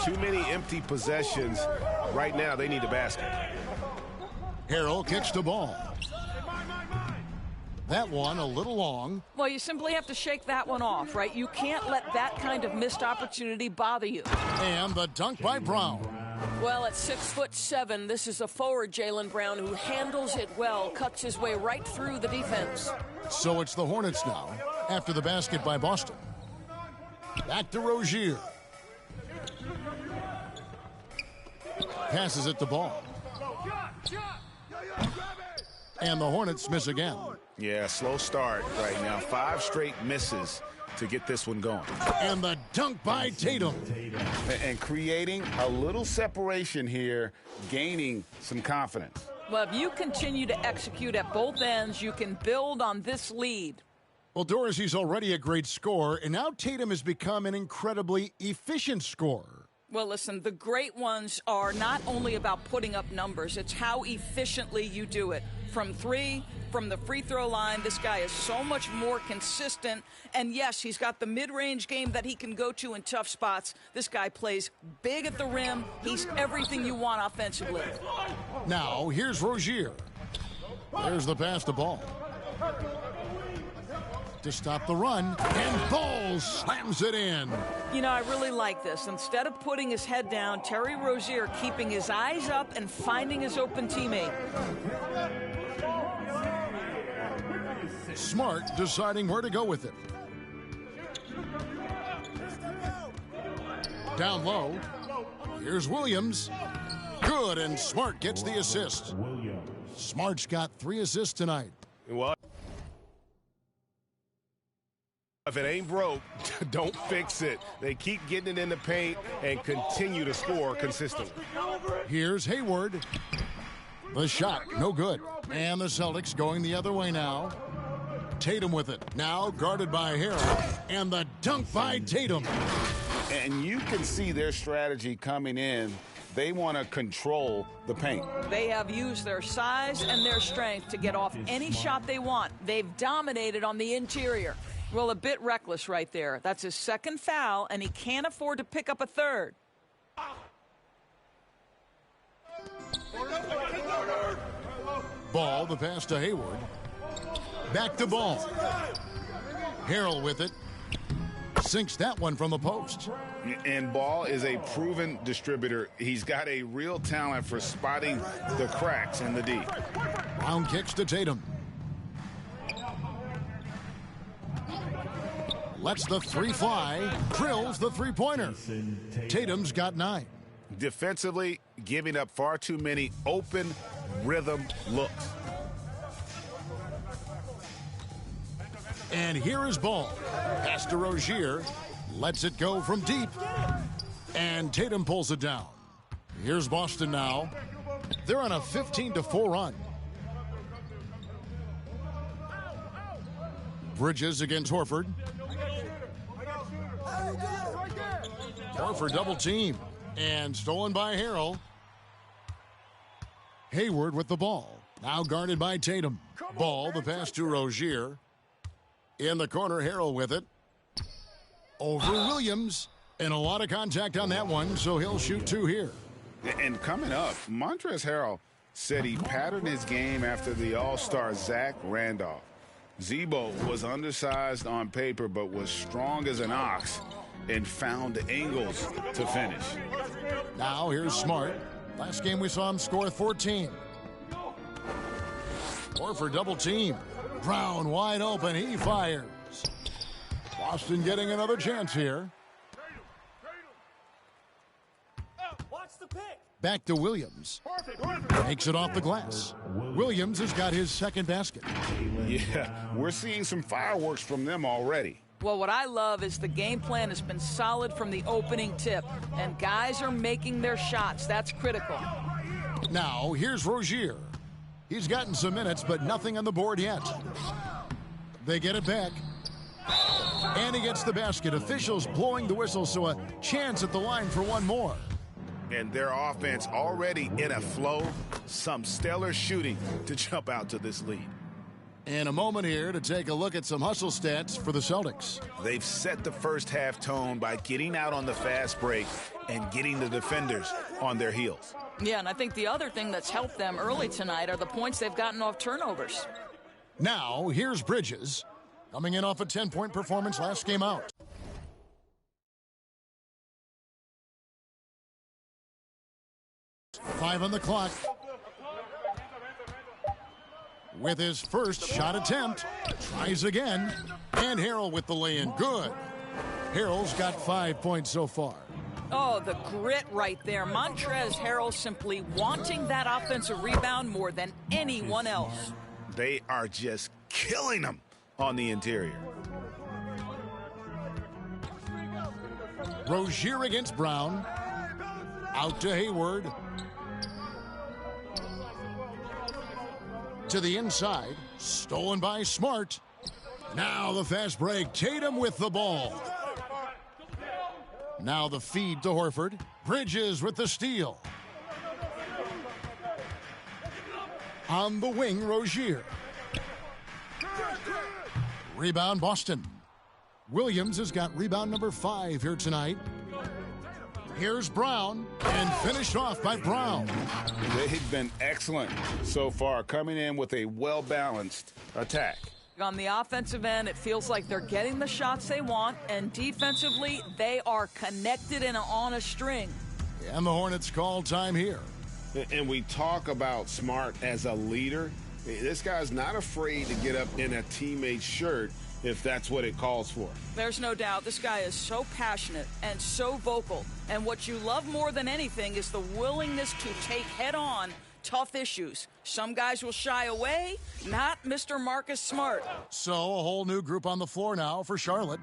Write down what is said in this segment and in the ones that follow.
Too many empty possessions. Right now, they need a basket. Harrell kicks the ball. That one a little long. Well, you simply have to shake that one off, right? You can't let that kind of missed opportunity bother you. And the dunk by Brown. Well, at 6'7", this is a forward, Jaylen Brown, who handles it well, cuts his way right through the defense. So it's the Hornets now, after the basket by Boston. Back to Rozier. Passes it to Ball. And the Hornets miss again. Yeah, slow start right now. 5 straight misses to get this one going. And the dunk by Tatum. And creating a little separation here, gaining some confidence. Well, if you continue to execute at both ends, you can build on this lead. Well, Doris, he's already a great scorer, and now Tatum has become an incredibly efficient scorer. Well, listen, the great ones are not only about putting up numbers, it's how efficiently you do it. From 3, from the free throw line, this guy is so much more consistent. And yes, he's got the mid-range game that he can go to in tough spots. This guy plays big at the rim. He's everything you want offensively. Now, here's Rozier. There's the pass to Ball. To stop the run, and Ball slams it in. You know, I really like this. Instead of putting his head down, Terry Rozier keeping his eyes up and finding his open teammate. Smart deciding where to go with it. Down low. Here's Williams. Good, and Smart gets the assist. Smart's got 3 assists tonight. Well, if it ain't broke, don't fix it. They keep getting it in the paint and continue to score consistently. Here's Hayward. The shot, no good. And the Celtics going the other way now. Tatum with it. Now guarded by Harrell. And the dunk by Tatum. And you can see their strategy coming in. They want to control the paint. They have used their size and their strength to get off any shot they want. They've dominated on the interior. Well, a bit reckless right there. That's his second foul, and he can't afford to pick up a third. Ball, the pass to Hayward. Back to Ball. Harrell with it. Sinks that one from the post. And Ball is a proven distributor. He's got a real talent for spotting the cracks in the D. Brown kicks to Tatum. Lets the 3 fly. Drills the three-pointer. Tatum's got 9. Defensively, giving up far too many open rhythm looks. And here is Ball. Pass to Rozier. Lets it go from deep. And Tatum pulls it down. Here's Boston now. They're on a 15-4 run. Bridges against Horford. Horford double team. And stolen by Harrell. Hayward with the ball. Now guarded by Tatum. Ball, the pass to Rozier. In the corner, Harrell with it. Over Williams. And a lot of contact on that one, so he'll shoot 2 here. And coming up, Montrezl Harrell said he patterned his game after the All-Star Zach Randolph. Zebo was undersized on paper, but was strong as an ox and found angles to finish. Now here's Smart. Last game we saw him score 14. Horford double team. Brown wide open. He fires. Boston getting another chance here. Back to Williams. Makes it off the glass. Williams has got his second basket. Yeah, we're seeing some fireworks from them already. Well, what I love is the game plan has been solid from the opening tip, and guys are making their shots. That's critical. Now, here's Rozier. He's gotten some minutes, but nothing on the board yet. They get it back. And he gets the basket. Officials blowing the whistle, so a chance at the line for one more. And their offense already in a flow. Some stellar shooting to jump out to this lead. And a moment here to take a look at some hustle stats for the Celtics. They've set the first half tone by getting out on the fast break and getting the defenders on their heels. Yeah, and I think the other thing that's helped them early tonight are the points they've gotten off turnovers. Now, here's Bridges, coming in off a 10-point performance last game out. Five on the clock. With his first shot attempt, tries again, and Harrell with the lay-in. Good. Harrell's got 5 points so far. Oh, the grit right there. Montrezl Harrell simply wanting that offensive rebound more than anyone else. They are just killing them on the interior. Rozier against Brown. Out to Hayward. To the inside. Stolen by Smart. Now the fast break. Tatum with the ball. Now the feed to Horford. Bridges with the steal. On the wing, Rozier. Rebound, Boston. Williams has got rebound number 5 here tonight. Here's Brown, and finished off by Brown. They've been excellent so far, coming in with a well-balanced attack. On the offensive end, it feels like they're getting the shots they want, and defensively, they are connected and on a string. And the Hornets call time here. And we talk about Smart as a leader. This guy's not afraid to get up in a teammate's shirt if that's what it calls for. There's no doubt this guy is so passionate and so vocal. And what you love more than anything is the willingness to take head-on tough issues. Some guys will shy away, not Mr. Marcus Smart. So a whole new group on the floor now for Charlotte.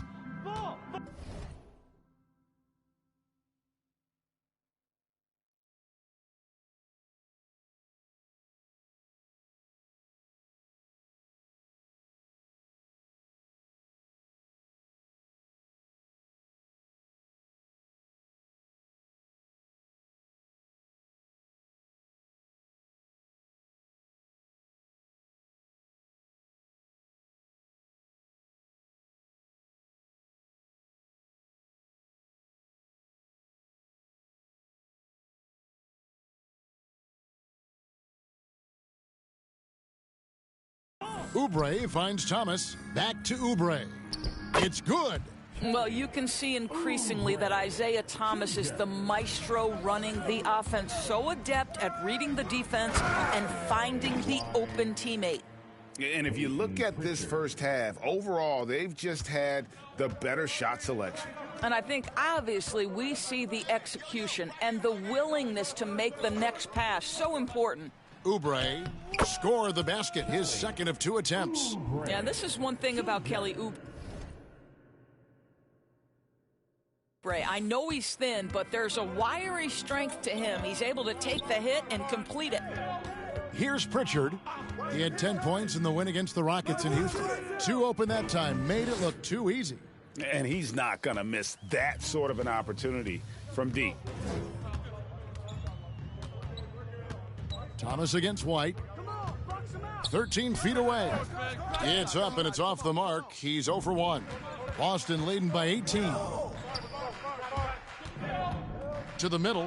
Oubre finds Thomas. Back to Oubre. It's good. Well, you can see increasingly that Isaiah Thomas is the maestro running the offense, so adept at reading the defense and finding the open teammate. And if you look at this first half, overall, they've just had the better shot selection. And I think, obviously, we see the execution and the willingness to make the next pass so important. Oubre scored the basket, his second of 2 attempts. Yeah, this is one thing about Kelly Oubre. I know he's thin, but there's a wiry strength to him. He's able to take the hit and complete it. Here's Pritchard. He had 10 points in the win against the Rockets in Houston. 2 open that time, made it look too easy. And he's not going to miss that sort of an opportunity from deep. Thomas against White. 13 feet away. It's up and it's off the mark. He's 0 for 1. Boston leading by 18. To the middle.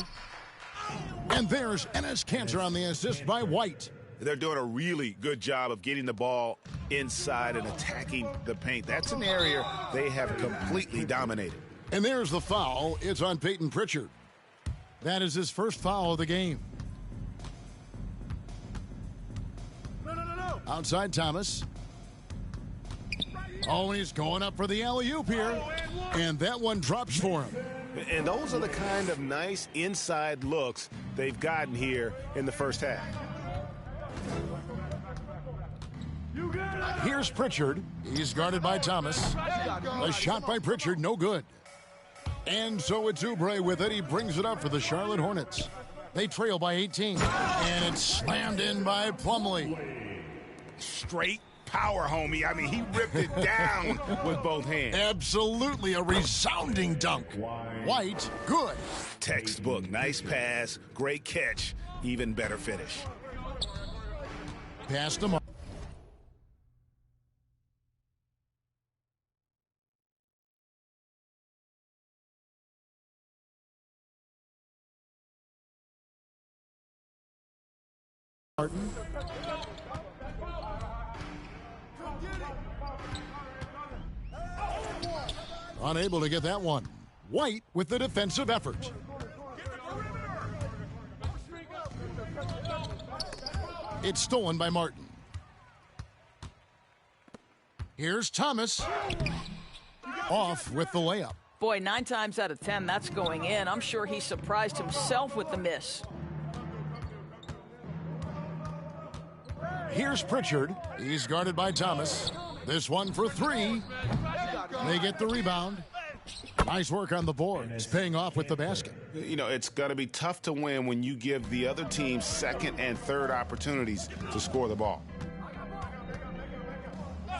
And there's Enes Kanter on the assist by White. They're doing a really good job of getting the ball inside and attacking the paint. That's an area they have completely dominated. And there's the foul. It's on Peyton Pritchard. That is his first foul of the game. Outside Thomas. Oh, and he's going up for the alley-oop here. And that one drops for him. And those are the kind of nice inside looks they've gotten here in the first half. Here's Pritchard. He's guarded by Thomas. A shot by Pritchard, no good. And so it's Oubre with it. He brings it up for the Charlotte Hornets. They trail by 18. And it's slammed in by Plumlee. Straight power, homie. I mean, he ripped it down with both hands. Absolutely a resounding dunk. White, good. Textbook, nice pass, great catch, even better finish. Pass to Mark. Martin. Unable to get that one. White with the defensive effort. It's stolen by Martin. Here's Thomas. Off with the layup. Boy, 9 times out of 10, that's going in. I'm sure he surprised himself with the miss. Here's Pritchard. He's guarded by Thomas. This one for 3. They get the rebound. Nice work on the board. It's paying off with the basket. You know, it's going to be tough to win when you give the other team second and third opportunities to score the ball.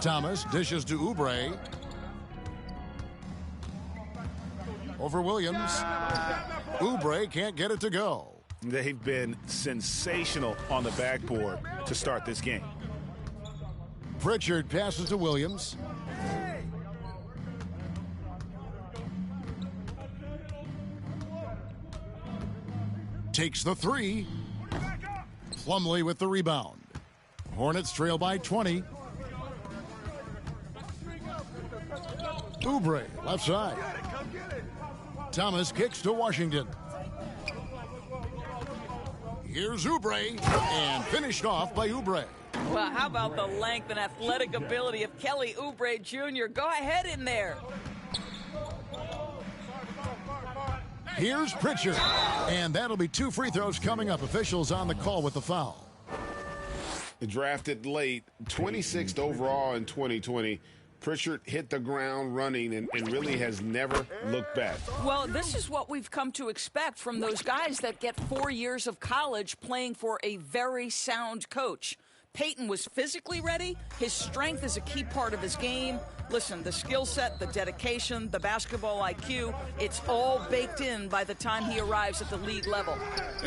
Thomas dishes to Oubre. Over Williams. Oubre can't get it to go. They've been sensational on the backboard to start this game. Pritchard passes to Williams. Takes the 3. Plumlee with the rebound. Hornets trail by 20. Oubre, left side. Thomas kicks to Washington. Here's Oubre, and finished off by Oubre. Well, how about the length and athletic ability of Kelly Oubre Jr.? Go ahead in there. Here's Pritchard, and that'll be 2 free throws coming up. Officials on the call with the foul. Drafted late, 26th overall in 2020. Pritchard hit the ground running and really has never looked back. Well, this is what we've come to expect from those guys that get 4 years of college playing for a very sound coach. Peyton was physically ready. His strength is a key part of his game. Listen, the skill set, the dedication, the basketball IQ, it's all baked in by the time he arrives at the league level.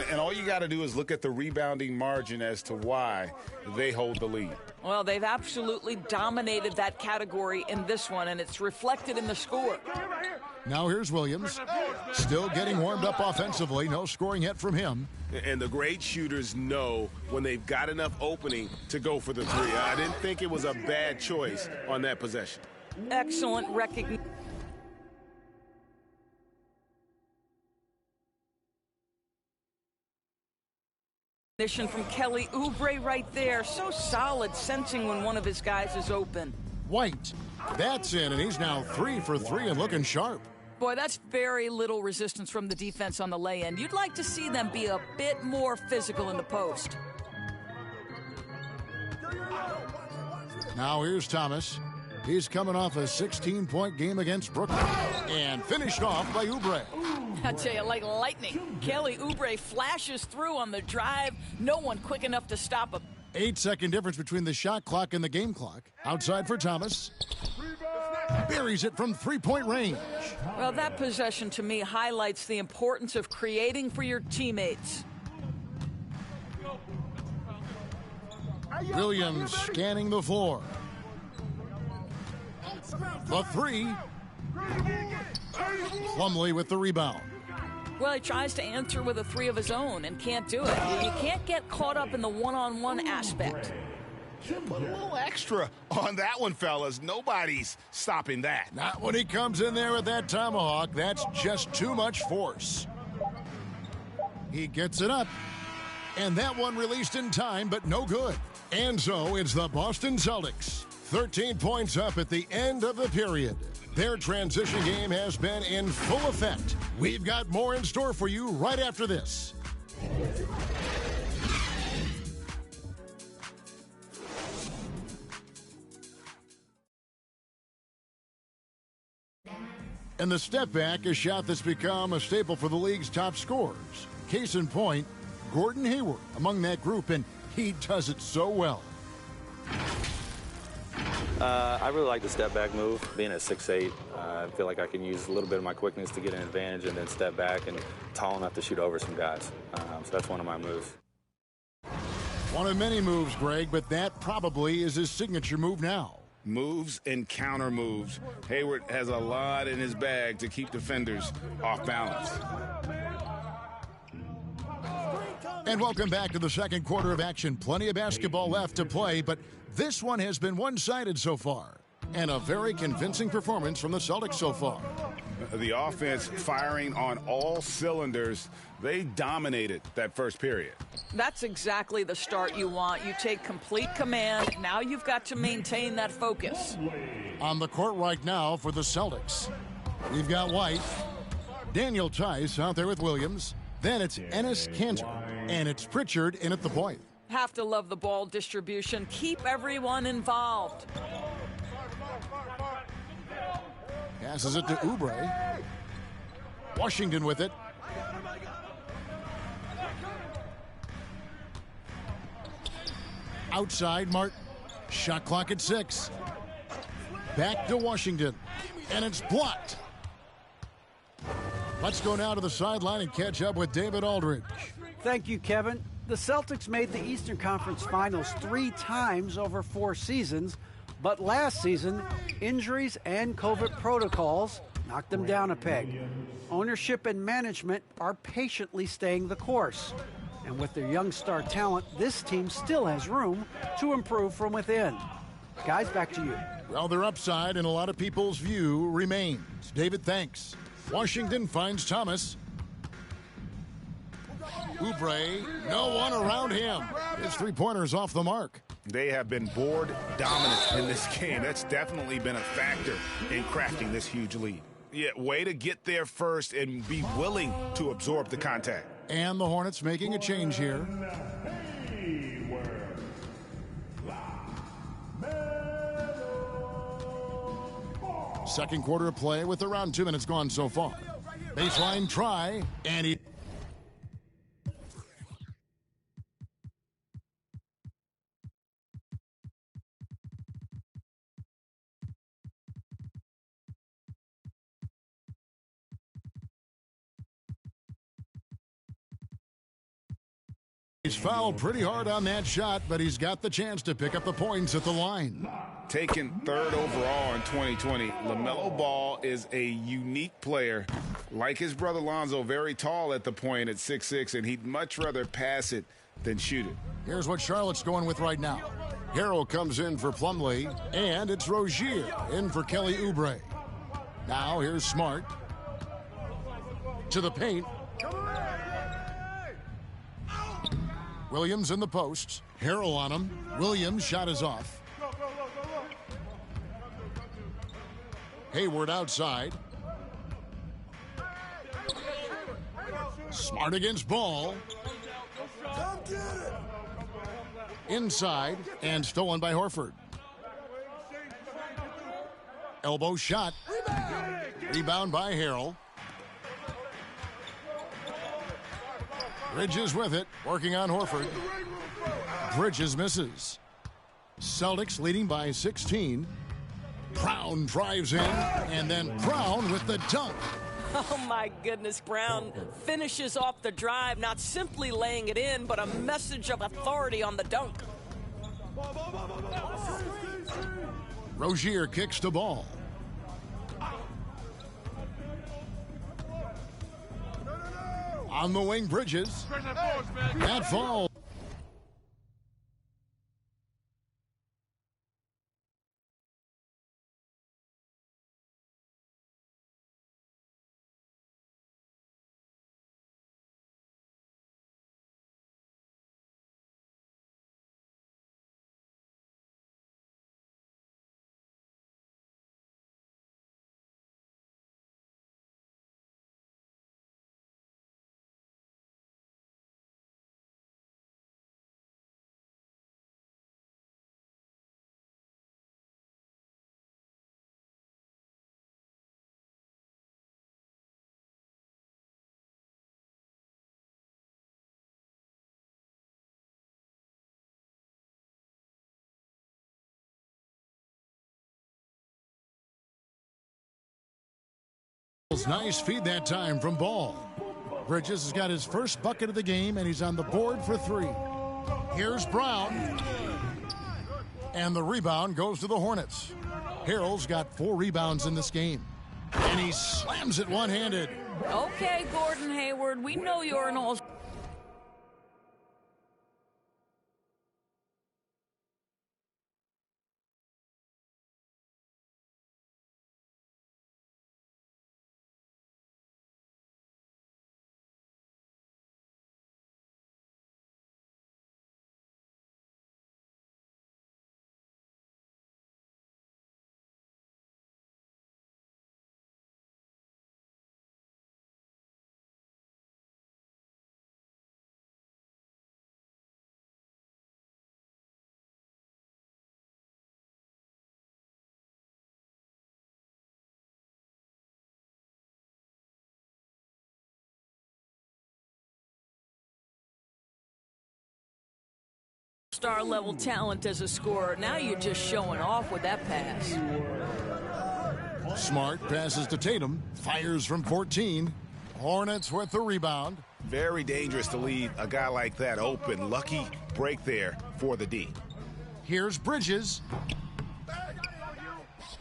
And all you got to do is look at the rebounding margin as to why they hold the lead. Well, they've absolutely dominated that category in this one, and it's reflected in the score. Now here's Williams. Still getting warmed up offensively. No scoring yet from him. And the great shooters know when they've got enough opening to go for the 3. I didn't think it was a bad choice on that possession. Excellent recognition. From Kelly Oubre right there. So solid, sensing when one of his guys is open. White. That's in, and he's now 3 for 3 and looking sharp. Boy, that's very little resistance from the defense on the lay-in. You'd like to see them be a bit more physical in the post. Now here's Thomas. He's coming off a 16-point game against Brooklyn. And finished off by Oubre. I tell you, like lightning. Kelly Oubre flashes through on the drive. No one quick enough to stop him. 8-second difference between the shot clock and the game clock. Outside for Thomas. Buries it from 3-point range. Well, that possession to me highlights the importance of creating for your teammates. Williams scanning the floor. The 3. Plumlee with the rebound. Well, he tries to answer with a 3 of his own and can't do it. You can't get caught up in the one-on-one aspect. Put a little extra on that one, fellas. Nobody's stopping that. Not when he comes in there with that tomahawk. That's just too much force. He gets it up. And that one released in time, but no good. And so it's the Boston Celtics. 13 points up at the end of the period. Their transition game has been in full effect. We've got more in store for you right after this. And the step back, a shot that's become a staple for the league's top scorers. Case in point, Gordon Hayward among that group, and he does it so well. I really like the step back move. Being at 6'8", I feel like I can use a little bit of my quickness to get an advantage and then step back and tall enough to shoot over some guys. So that's one of my moves. One of many moves, Greg, but that probably is his signature move now. Moves and counter moves. Hayward has a lot in his bag to keep defenders off balance. And welcome back to the second quarter of action. Plenty of basketball left to play, but this one has been one-sided so far. And a very convincing performance from the Celtics so far. The offense firing on all cylinders. They dominated that first period. That's exactly the start you want. You take complete command. Now you've got to maintain that focus. On the court right now for the Celtics, we've got White, Daniel Tice out there with Williams. Then it's Enes Kanter, and it's Pritchard in at the point. Have to love the ball distribution. Keep everyone involved. Passes it to Oubre. Washington with it. Outside Martin. Shot clock at 6. Back to Washington. And it's blocked. Let's go now to the sideline and catch up with David Aldridge. Thank you, Kevin. The Celtics made the Eastern Conference Finals 3 times over 4 seasons, but last season, injuries and COVID protocols knocked them down a peg. Ownership and management are patiently staying the course. And with their young star talent, this team still has room to improve from within. Guys, back to you. Well, their upside in a lot of people's view remains. David, thanks. Washington finds Thomas. Oubre, no one around him. His three-pointer's off the mark. They have been board dominant in this game. That's definitely been a factor in crafting this huge lead. Yeah, way to get there first and be willing to absorb the contact. And the Hornets making a change here. Second quarter of play with around 2 minutes gone so far. Baseline try, and he... He's fouled pretty hard on that shot, but he's got the chance to pick up the points at the line. Taken third overall in 2020, LaMelo Ball is a unique player. Like his brother Lonzo, very tall at the point at 6'6", and he'd much rather pass it than shoot it. Here's what Charlotte's going with right now. Harrell comes in for Plumlee, and it's Rozier in for Kelly Oubre. Now here's Smart. To the paint. Williams in the post. Harrell on him. Williams' shot is off. Hayward outside. Smart against Ball. Inside and stolen by Horford. Elbow shot. Rebound by Harrell. Bridges with it, working on Horford. Bridges misses. Celtics leading by 16. Brown drives in, and then Brown with the dunk. Oh, my goodness. Brown finishes off the drive, not simply laying it in, but a message of authority on the dunk. Rozier kicks the ball. On the wing, Bridges. That fall. Nice feed that time from Ball. Bridges has got his first bucket of the game, and he's on the board for 3. Here's Brown. And the rebound goes to the Hornets. Harrell's got 4 rebounds in this game. And he slams it one-handed. Okay, Gordon Hayward, we know you're an all... all-star level talent as a scorer. Now you're just showing off with that pass. Smart passes to Tatum, fires from 14. Hornets with the rebound. Very dangerous to leave a guy like that open. Lucky break there for the D. Here's Bridges.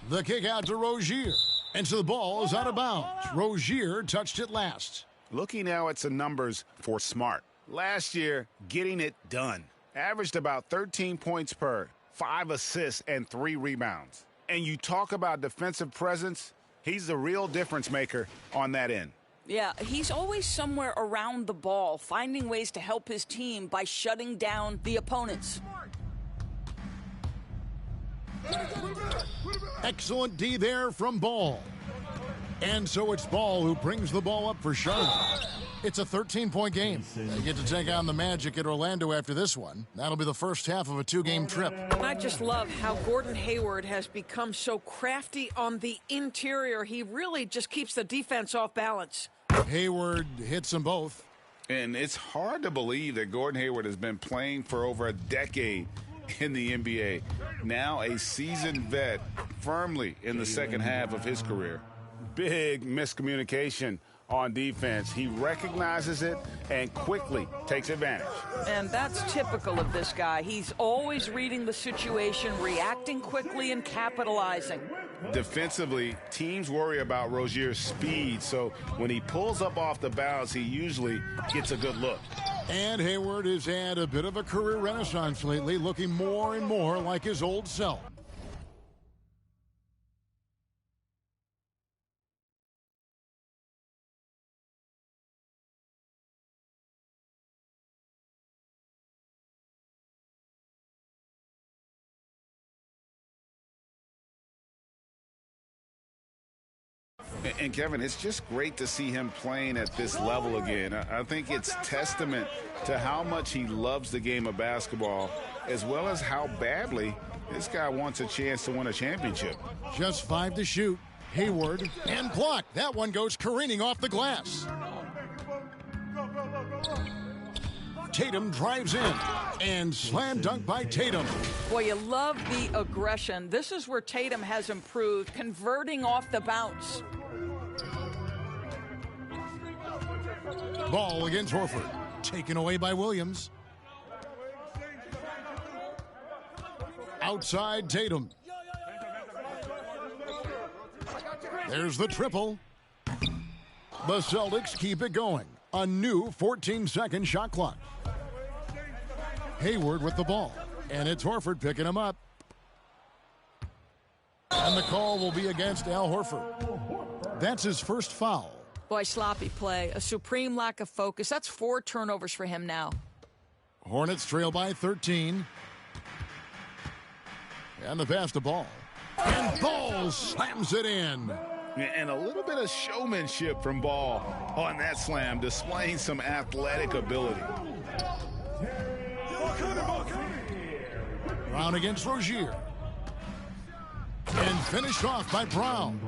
The kick out to Rozier. And so the ball is out of bounds. Rozier touched it last. Looking now at some numbers for Smart. Last year, getting it done. Averaged about 13 points per, 5 assists, and 3 rebounds. And you talk about defensive presence, he's the real difference maker on that end. Yeah, he's always somewhere around the ball, finding ways to help his team by shutting down the opponents. Excellent D there from Ball. And so it's Ball who brings the ball up for Charlotte. It's a 13-point game. They get to take on the Magic at Orlando after this one. That'll be the first half of a 2-game trip. I just love how Gordon Hayward has become so crafty on the interior. He really just keeps the defense off balance. Hayward hits them both. And it's hard to believe that Gordon Hayward has been playing for over a decade in the NBA. Now a seasoned vet, firmly in the second half of his career. Big miscommunication on defense. He recognizes it and quickly takes advantage. And that's typical of this guy. He's always reading the situation, reacting quickly, and capitalizing. Defensively, teams worry about Rozier's speed, so when he pulls up off the bounce, he usually gets a good look. And Hayward has had a bit of a career renaissance lately, looking more and more like his old self. And Kevin, it's just great to see him playing at this level again. I think it's testament to how much he loves the game of basketball, as well as how badly this guy wants a chance to win a championship. Just 5 to shoot. Hayward and blocked. That one goes careening off the glass. Tatum drives in and slam dunk by Tatum. Boy, you love the aggression. This is where Tatum has improved, converting off the bounce. Ball against Horford. Taken away by Williams. Outside Tatum. There's the triple. The Celtics keep it going. A new 14-second shot clock. Hayward with the ball. And it's Horford picking him up. And the call will be against Al Horford. That's his first foul. Boy, sloppy play. A supreme lack of focus. That's 4 turnovers for him now. Hornets trail by 13. And the pass to Ball. And Ball slams it in. And a little bit of showmanship from Ball on that slam, displaying some athletic ability. Brown against Rozier. And finished off by Brown.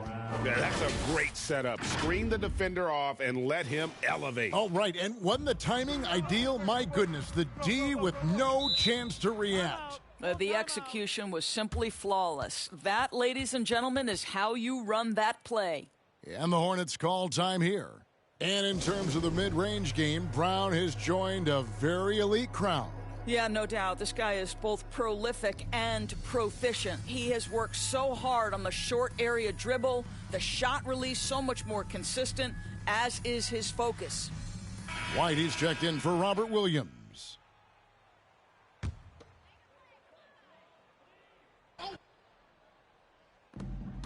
Yeah, that's a great setup. Screen the defender off and let him elevate. Oh, right. And wasn't the timing ideal? My goodness, the D with no chance to react. The execution was simply flawless. That, ladies and gentlemen, is how you run that play. And the Hornets call time here. And in terms of the mid-range game, Brown has joined a very elite crowd. Yeah, no doubt. This guy is both prolific and proficient. He has worked so hard on the short area dribble, the shot release so much more consistent, as is his focus. Whitey's checked in for Robert Williams.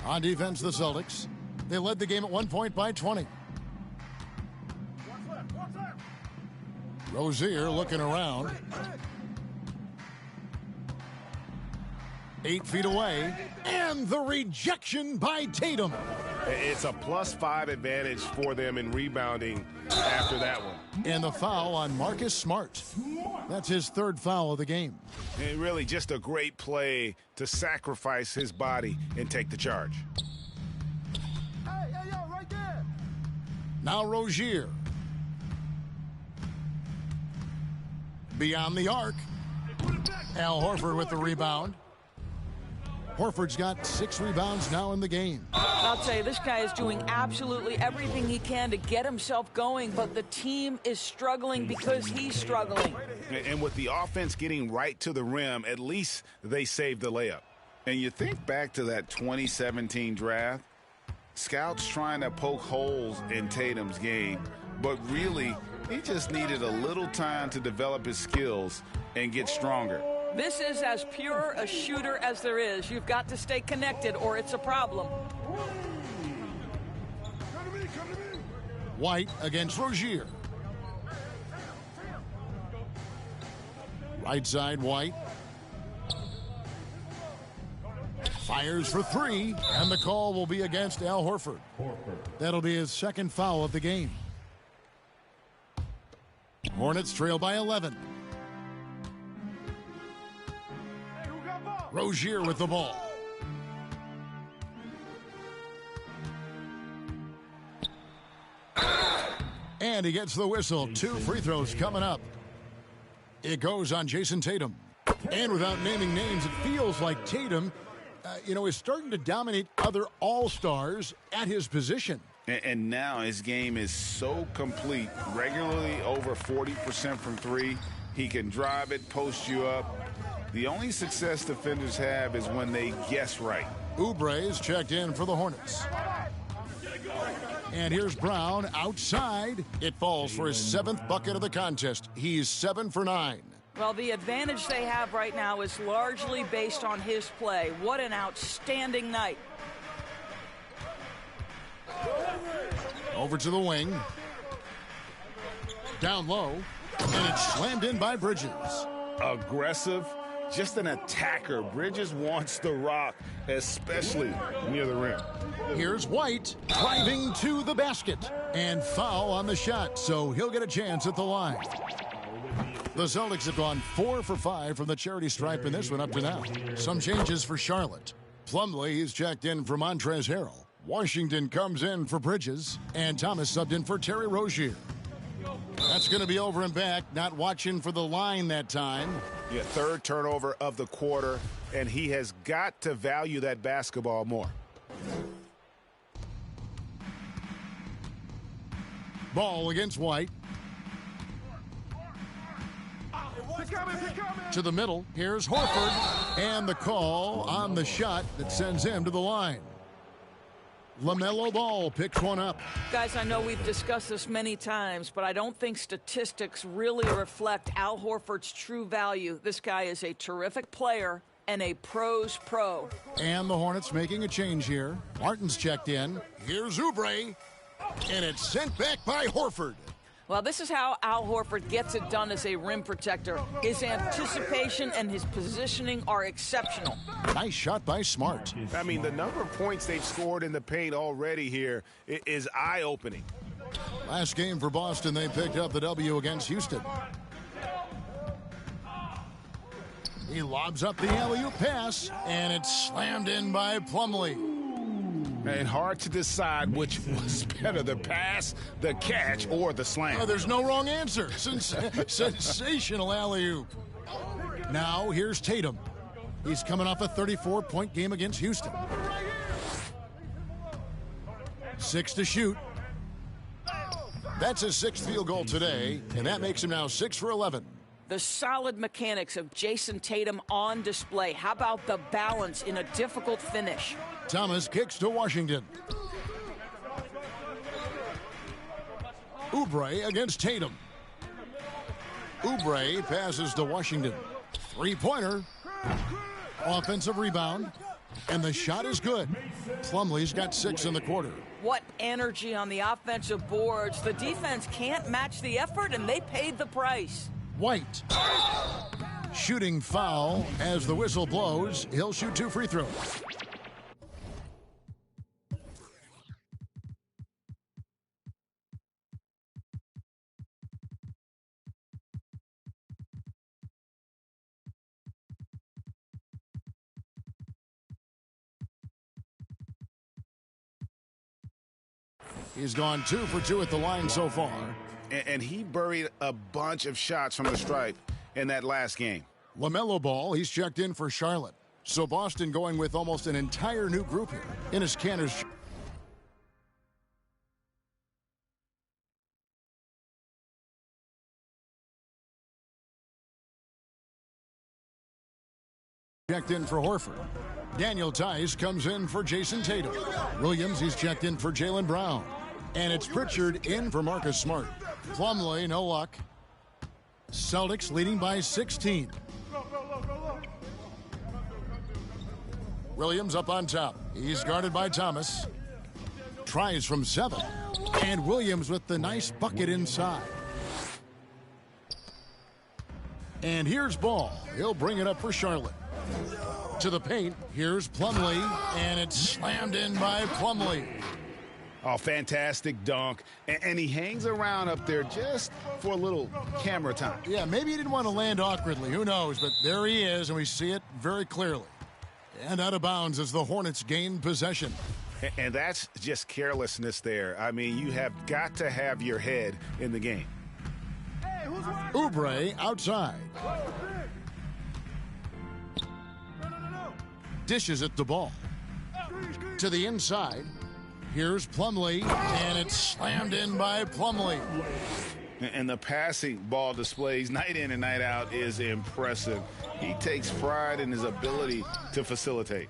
On defense, the Celtics. They led the game at 1 point by 20. Rozier looking around. 8 feet away. And the rejection by Tatum. It's a +5 advantage for them in rebounding after that one. And the foul on Marcus Smart. That's his 3rd foul of the game. And really just a great play to sacrifice his body and take the charge. Right there. Now Rozier. Beyond the arc. Al Horford with the rebound. Horford's got 6 rebounds now in the game. I'll tell you, this guy is doing absolutely everything he can to get himself going, but the team is struggling because he's struggling. And with the offense getting right to the rim, at least they saved the layup. And you think back to that 2017 draft, scouts trying to poke holes in Tatum's game, but really, he just needed a little time to develop his skills and get stronger. This is as pure a shooter as there is. You've got to stay connected or it's a problem. White against Rozier. Right side, White. Fires for 3, and the call will be against Al Horford. That'll be his second foul of the game. Hornets trail by 11. Rozier with the ball. And he gets the whistle. 2 free throws coming up. It goes on Jason Tatum. And without naming names, it feels like Tatum, is starting to dominate other all-stars at his position. And now his game is so complete, regularly over 40% from 3. He can drive it, post you up. The only success defenders have is when they guess right. Oubre is checked in for the Hornets. And here's Brown outside. It falls for his 7th bucket of the contest. He's 7 for 9. Well, the advantage they have right now is largely based on his play. What an outstanding night. Over to the wing. Down low. And it's slammed in by Bridges. Aggressive, just an attacker. Bridges wants the rock, especially near the rim. Here's White driving to the basket. And foul on the shot, so he'll get a chance at the line. The Celtics have gone 4 for 5 from the charity stripe in this one up to now. Some changes for Charlotte. Plumlee is checked in for Montrezl Harrell. Washington comes in for Bridges. And Thomas subbed in for Terry Rozier. That's going to be over and back. Not watching for the line that time. Yeah, 3rd turnover of the quarter, and he has got to value that basketball more. Ball against White. To the middle. Here's Horford. And the call on the shot that sends him to the line. LaMelo Ball picks one up. Guys, I know we've discussed this many times, but I don't think statistics really reflect Al Horford's true value. This guy is a terrific player and a pro's pro. And the Hornets making a change here. Martin's checked in. Here's Oubre. And it's sent back by Horford. Well, this is how Al Horford gets it done as a rim protector. His anticipation and his positioning are exceptional. Nice shot by Smart. I mean, the number of points they've scored in the paint already here is eye-opening. Last game for Boston, they picked up the W against Houston. He lobs up the alley-oop pass, and it's slammed in by Plumlee. And hard to decide which was better, the pass, the catch, or the slam. Oh, there's no wrong answer. Sensational alley-oop. Now here's Tatum. He's coming off a 34-point game against Houston. 6 to shoot. That's his 6th field goal today, and that makes him now 6 for 11. The solid mechanics of Jason Tatum on display. How about the balance in a difficult finish? Thomas kicks to Washington. Oubre against Tatum. Oubre passes to Washington. 3-pointer. Offensive rebound. And the shot is good. Plumlee's got 6 in the quarter. What energy on the offensive boards. The defense can't match the effort, and they paid the price. White. Shooting foul as the whistle blows. He'll shoot 2 free throws. He's gone 2 for 2 at the line so far. And he buried a bunch of shots from the stripe in that last game. LaMelo Ball, he's checked in for Charlotte. So Boston going with almost an entire new group here. Enes Kanter's checked in for Horford. Daniel Tice comes in for Jason Tatum. Williams, he's checked in for Jaylen Brown. And it's Pritchard in for Marcus Smart. Plumlee, no luck. Celtics leading by 16. Williams up on top. He's guarded by Thomas. Tries from 7. And Williams with the nice bucket inside. And here's Ball. He'll bring it up for Charlotte. To the paint, here's Plumlee, and it's slammed in by Plumlee. Oh, fantastic dunk. And he hangs around up there just for a little camera time. Yeah, maybe he didn't want to land awkwardly. Who knows? But there he is, and we see it very clearly. And out of bounds as the Hornets gain possession. And that's just carelessness there. I mean, you have got to have your head in the game. Oubre outside. Dishes at the ball. To the inside. Here's Plumlee, and it's slammed in by Plumlee. And the passing ball displays night in and night out is impressive. He takes pride in his ability to facilitate.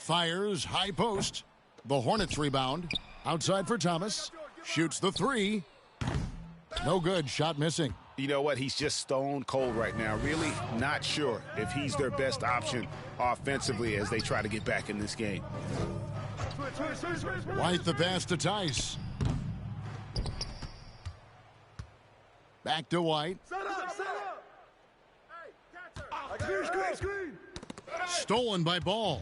Fires high post. The Hornets rebound. Outside for Thomas. Shoots the 3. No good. Shot missing. You know what? He's just stone cold right now. Really not sure if he's their best option offensively as they try to get back in this game. White the pass to Tice. Back to White. Stolen by Ball.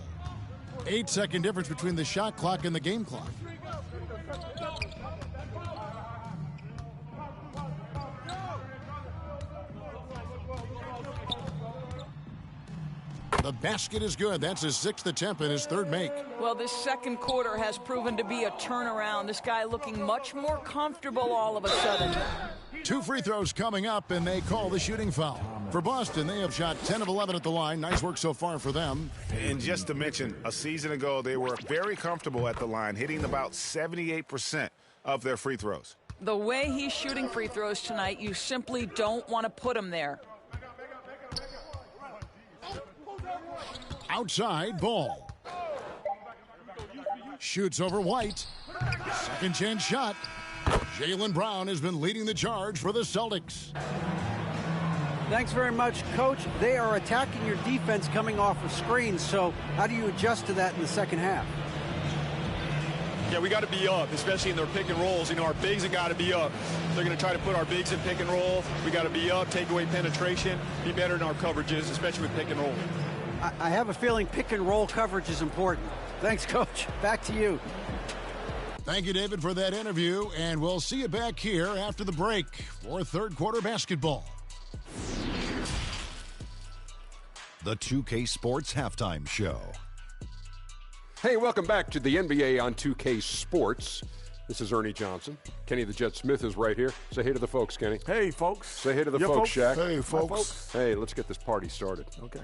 8-second difference between the shot clock and the game clock. The basket is good. That's his 6th attempt and his 3rd make. Well, this second quarter has proven to be a turnaround. This guy looking much more comfortable all of a sudden. 2 free throws coming up, and they call the shooting foul. For Boston, they have shot 10 of 11 at the line. Nice work so far for them. And just to mention, a season ago, they were very comfortable at the line, hitting about 78% of their free throws. The way he's shooting free throws tonight, you simply don't want to put him there. Outside, Ball. Shoots over White. Second chance shot. Jaylen Brown has been leading the charge for the Celtics. Thanks very much, Coach. They are attacking your defense coming off of screens, so how do you adjust to that in the second half? Yeah, we got to be up, especially in their pick and rolls. You know, our bigs have got to be up. They're going to try to put our bigs in pick and roll. We got to be up, take away penetration, be better in our coverages, especially with pick and roll. I have a feeling pick and roll coverage is important. Thanks, Coach. Back to you. Thank you, David, for that interview, and we'll see you back here after the break for 3rd quarter basketball. The 2K Sports Halftime Show. Hey, welcome back to the NBA on 2K Sports. This is Ernie Johnson. Kenny the Jet Smith is right here. Say hey to the folks, Kenny. Hey, folks. Say hey to the folks, Shaq. Hey, folks. Hey, let's get this party started. Okay.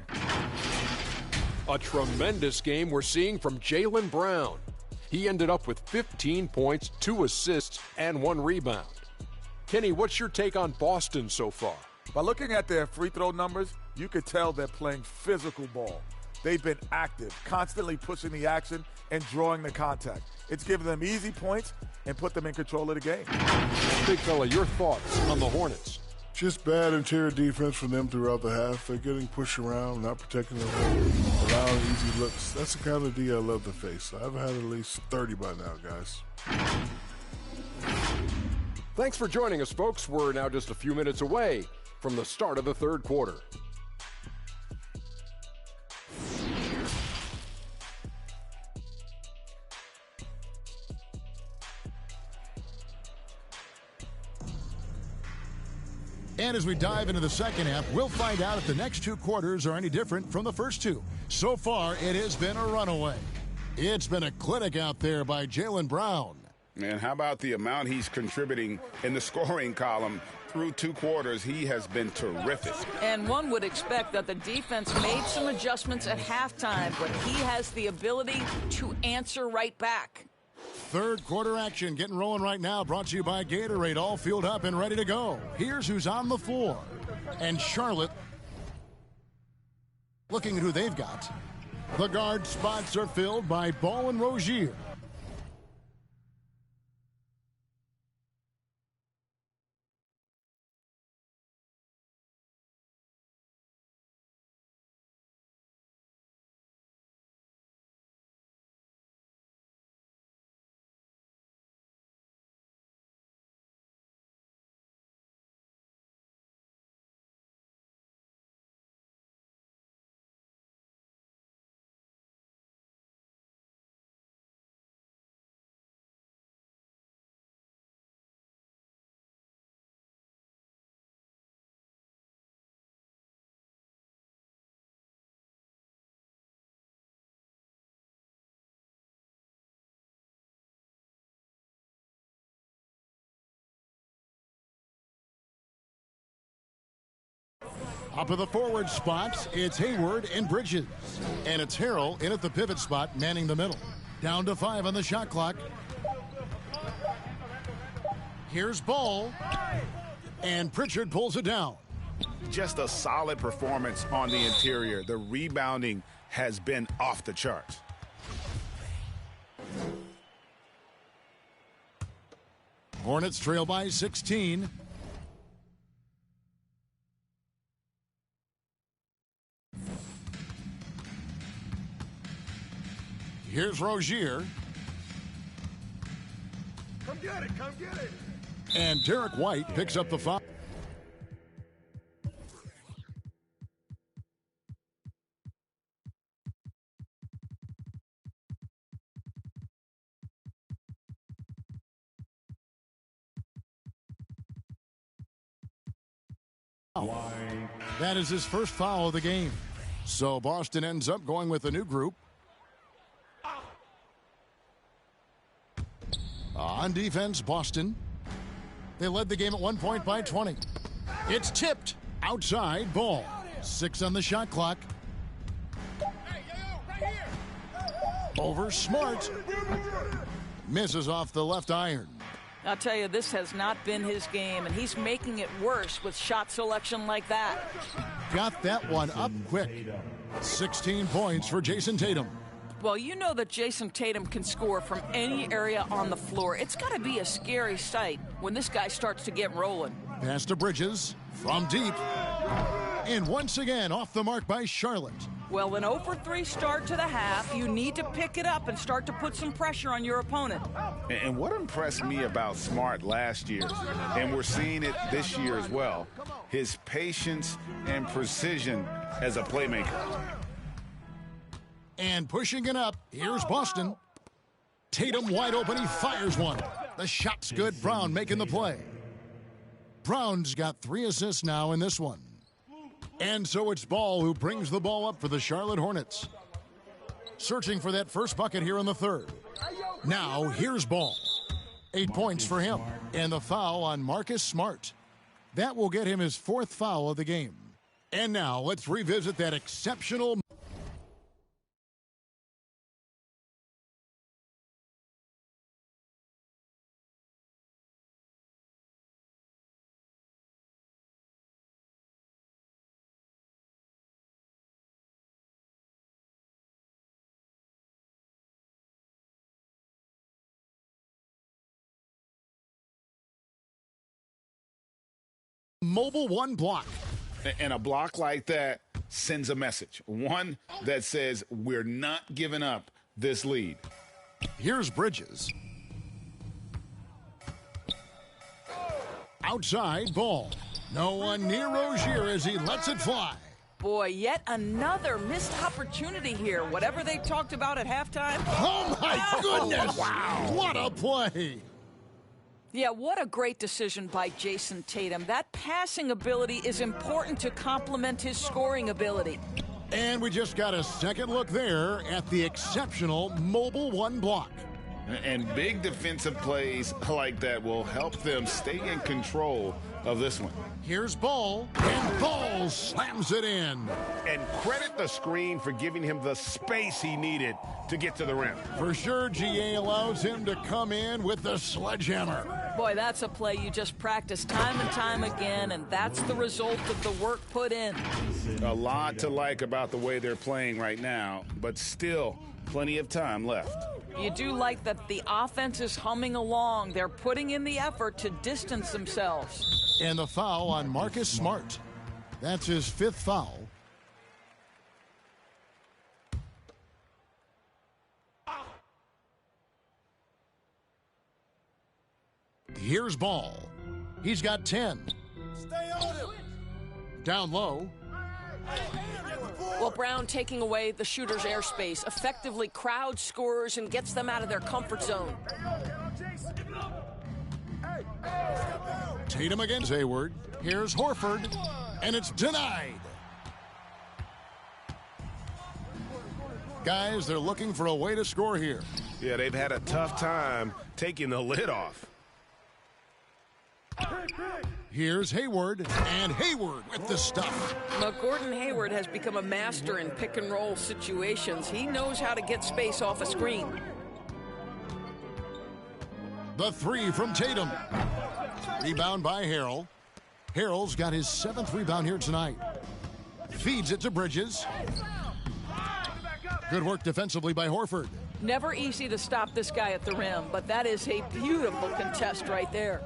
A tremendous game we're seeing from Jaylen Brown. He ended up with 15 points, 2 assists, and 1 rebound. Kenny, what's your take on Boston so far? By looking at their free throw numbers, you could tell they're playing physical ball. They've been active, constantly pushing the action and drawing the contact. It's given them easy points and put them in control of the game. Big fella, your thoughts on the Hornets? Just bad interior defense from them throughout the half. They're getting pushed around, not protecting the rim, allowing easy looks. That's the kind of D I love to face. I've had at least 30 by now, guys. Thanks for joining us, folks. We're now just a few minutes away from the start of the 3rd quarter. And as we dive into the second half, we'll find out if the next 2 quarters are any different from the first 2. So far, it has been a runaway. It's been a clinic out there by Jaylen Brown. And how about the amount he's contributing in the scoring column? Through 2 quarters, he has been terrific. And one would expect that the defense made some adjustments at halftime, but he has the ability to answer right back. Third quarter action getting rolling right now, brought to you by Gatorade, all fueled up and ready to go. Here's who's on the floor. And Charlotte, looking at who they've got. The guard spots are filled by Ball and Rozier. Up at the forward spots, it's Hayward and Bridges. And it's Harrell in at the pivot spot, manning the middle. Down to 5 on the shot clock. Here's Ball. And Pritchard pulls it down. Just a solid performance on the interior. The rebounding has been off the charts. Hornets trail by 16. Here's Rozier. Come get it, come get it. And Derek White picks up the foul. That is his first foul of the game. So Boston ends up going with a new group. On defense, Boston. They led the game at 1 point by 20. It's tipped. Outside, Ball. 6 on the shot clock. Over Smart. Misses off the left iron. I'll tell you, this has not been his game, and he's making it worse with shot selection like that. Got that one up quick. 16 points for Jason Tatum. Well, you know that Jason Tatum can score from any area on the floor. It's got to be a scary sight when this guy starts to get rolling. Pass to Bridges from deep. And once again, off the mark by Charlotte. Well, an 0-for-3 start to the half. You need to pick it up and start to put some pressure on your opponent. And what impressed me about Smart last year, and we're seeing it this year as well, his patience and precision as a playmaker. And pushing it up, here's Boston. Tatum wide open, he fires one. The shot's good, Brown making the play. Brown's got 3 assists now in this one. And so it's Ball who brings the ball up for the Charlotte Hornets. Searching for that first bucket here in the third. Now here's Ball. 8 points for him. And the foul on Marcus Smart. That will get him his 4th foul of the game. And now let's revisit that exceptional... Mobile One block. And a block like that sends a message. One that says we're not giving up this lead. Here's Bridges. Outside, Ball. No one near Rozier as he lets it fly. Boy, yet another missed opportunity here. Whatever they talked about at halftime. Oh, my goodness. Wow. What a play. Yeah, what a great decision by Jason Tatum. That passing ability is important to complement his scoring ability. And we just got a second look there at the exceptional Mobile One block. And big defensive plays like that will help them stay in control of this one. Here's Ball, and Ball slams it in. And credit the screen for giving him the space he needed to get to the rim. For sure, GA allows him to come in with the sledgehammer. Boy, that's a play you just practice time and time again, and that's the result of the work put in. A lot to like about the way they're playing right now, but still plenty of time left. You do like that the offense is humming along. They're putting in the effort to distance themselves. And the foul on Marcus Smart. That's his 5th foul. Here's Ball. He's got 10. Stay on him. Down low. Well, Brown taking away the shooter's airspace effectively crowds scorers and gets them out of their comfort zone. Tatum against Hayward. Here's Horford, and it's denied. Guys, they're looking for a way to score here. Yeah, they've had a tough time taking the lid off. Here's Hayward, and Hayward with the stuff. Now, Gordon Hayward has become a master in pick-and-roll situations. He knows how to get space off a screen. The 3 from Tatum. Rebound by Harrell. Harrell's got his 7th rebound here tonight. Feeds it to Bridges. Good work defensively by Horford. Never easy to stop this guy at the rim, but that is a beautiful contest right there.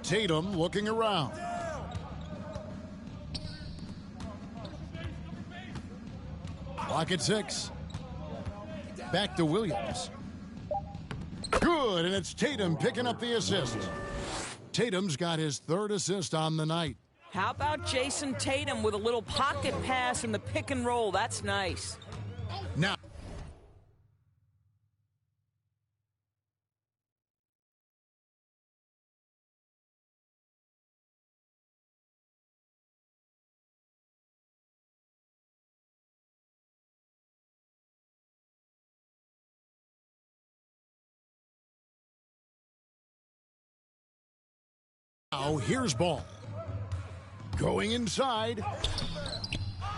Tatum looking around. Clock at 6. Back to Williams. Good, and it's Tatum picking up the assist. Tatum's got his 3rd assist on the night. How about Jason Tatum with a little pocket pass in the pick and roll? That's nice. Now. Now here's Ball. Going inside.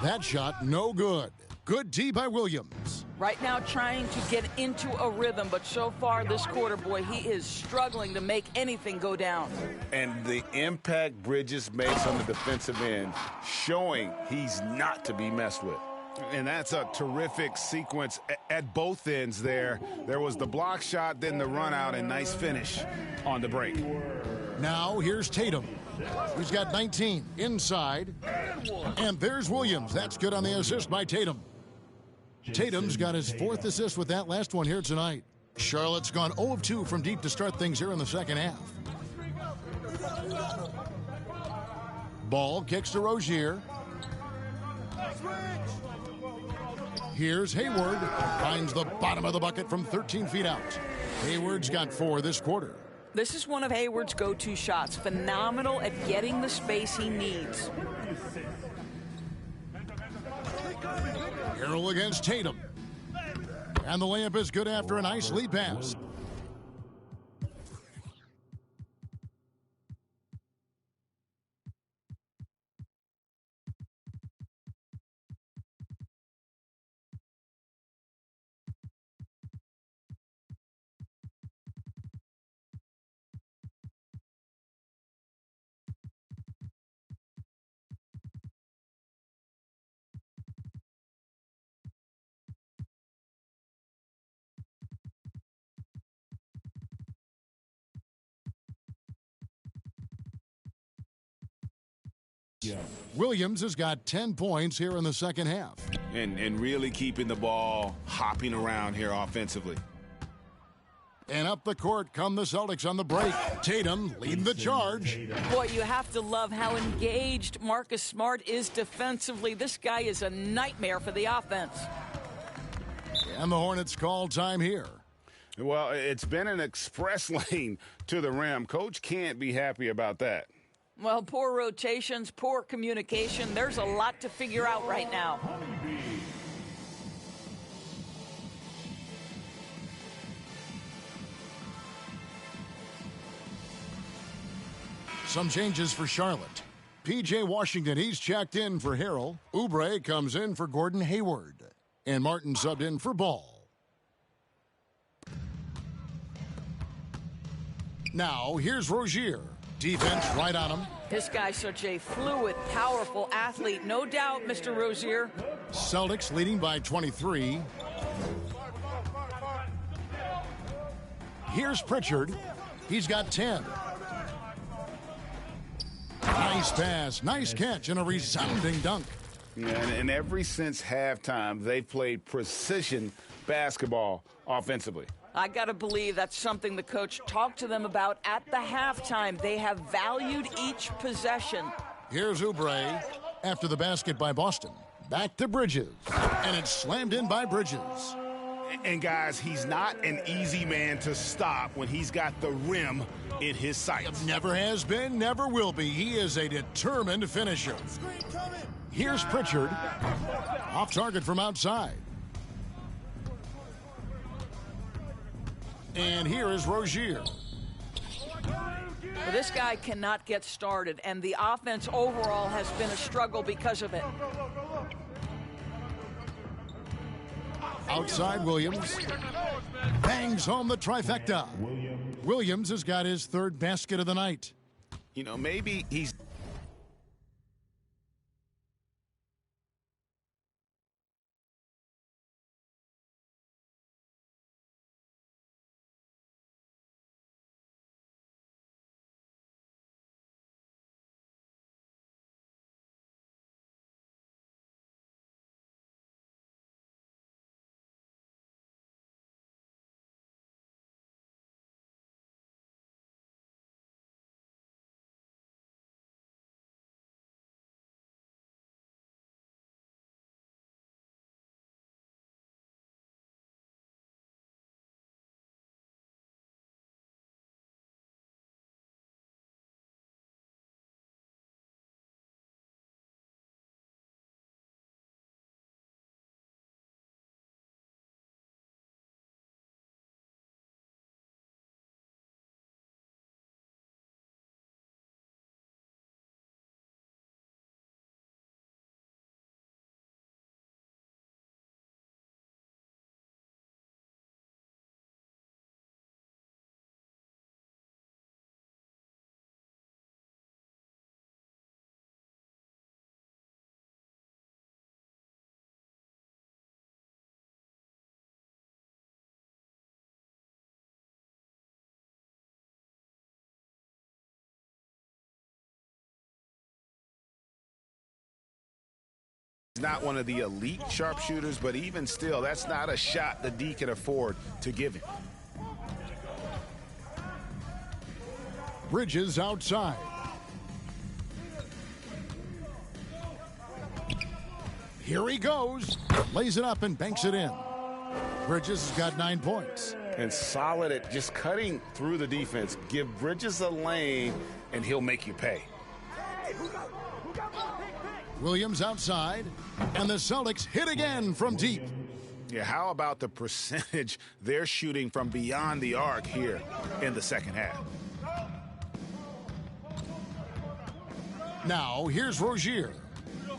That shot no good. Good D by Williams. Right now trying to get into a rhythm, but so far this quarter, boy, he is struggling to make anything go down. And the impact Bridges makes on the defensive end, showing he's not to be messed with. And that's a terrific sequence at both ends there. There was the block shot, then the run out, and nice finish on the break. Now here's Tatum. He's got 19 inside. And there's Williams. That's good on the assist by Tatum. Tatum's got his 4th assist with that last one here tonight. Charlotte's gone 0 of 2 from deep to start things here in the second half. Ball kicks to Rozier. Here's Hayward. Finds the bottom of the bucket from 13 feet out. Hayward's got 4 this quarter. This is one of Hayward's go-to shots. Phenomenal at getting the space he needs. Harrell against Tatum. And the layup is good after a nice lead pass. Williams has got 10 points here in the second half. And really keeping the ball hopping around here offensively. And up the court come the Celtics on the break. Tatum leading the charge. Boy, you have to love how engaged Marcus Smart is defensively. This guy is a nightmare for the offense. And the Hornets call time here. Well, it's been an express lane to the rim. Coach can't be happy about that. Well, poor rotations, poor communication. There's a lot to figure out right now. Some changes for Charlotte. P.J. Washington, he's checked in for Harrell. Oubre comes in for Gordon Hayward. And Martin subbed in for Ball. Now, here's Rozier. Defense right on him. This guy's such a fluid, powerful athlete. No doubt, Mr. Rozier. Celtics leading by 23. Here's Pritchard. He's got 10. Nice pass, nice catch, and a resounding dunk. And ever since halftime, they've played precision basketball offensively. I got to believe that's something the coach talked to them about at the halftime. They have valued each possession. Here's Oubre after the basket by Boston. Back to Bridges, and it's slammed in by Bridges. And, guys, he's not an easy man to stop when he's got the rim in his sights. Never has been, never will be. He is a determined finisher. Here's Pritchard. Off target from outside. And here is Rozier. Well, this guy cannot get started, and the offense overall has been a struggle because of it. Outside Williams. Bangs home the trifecta. Williams has got his third basket of the night. You know, maybe he's... not one of the elite sharpshooters, but even still, that's not a shot the D can afford to give him. Bridges outside. Here he goes. Lays it up and banks it in. Bridges has got 9 points. And solid at just cutting through the defense. Give Bridges a lane, and he'll make you pay. Williams outside, and the Celtics hit again from deep. Yeah, how about the percentage they're shooting from beyond the arc here in the second half? Now, here's Rozier.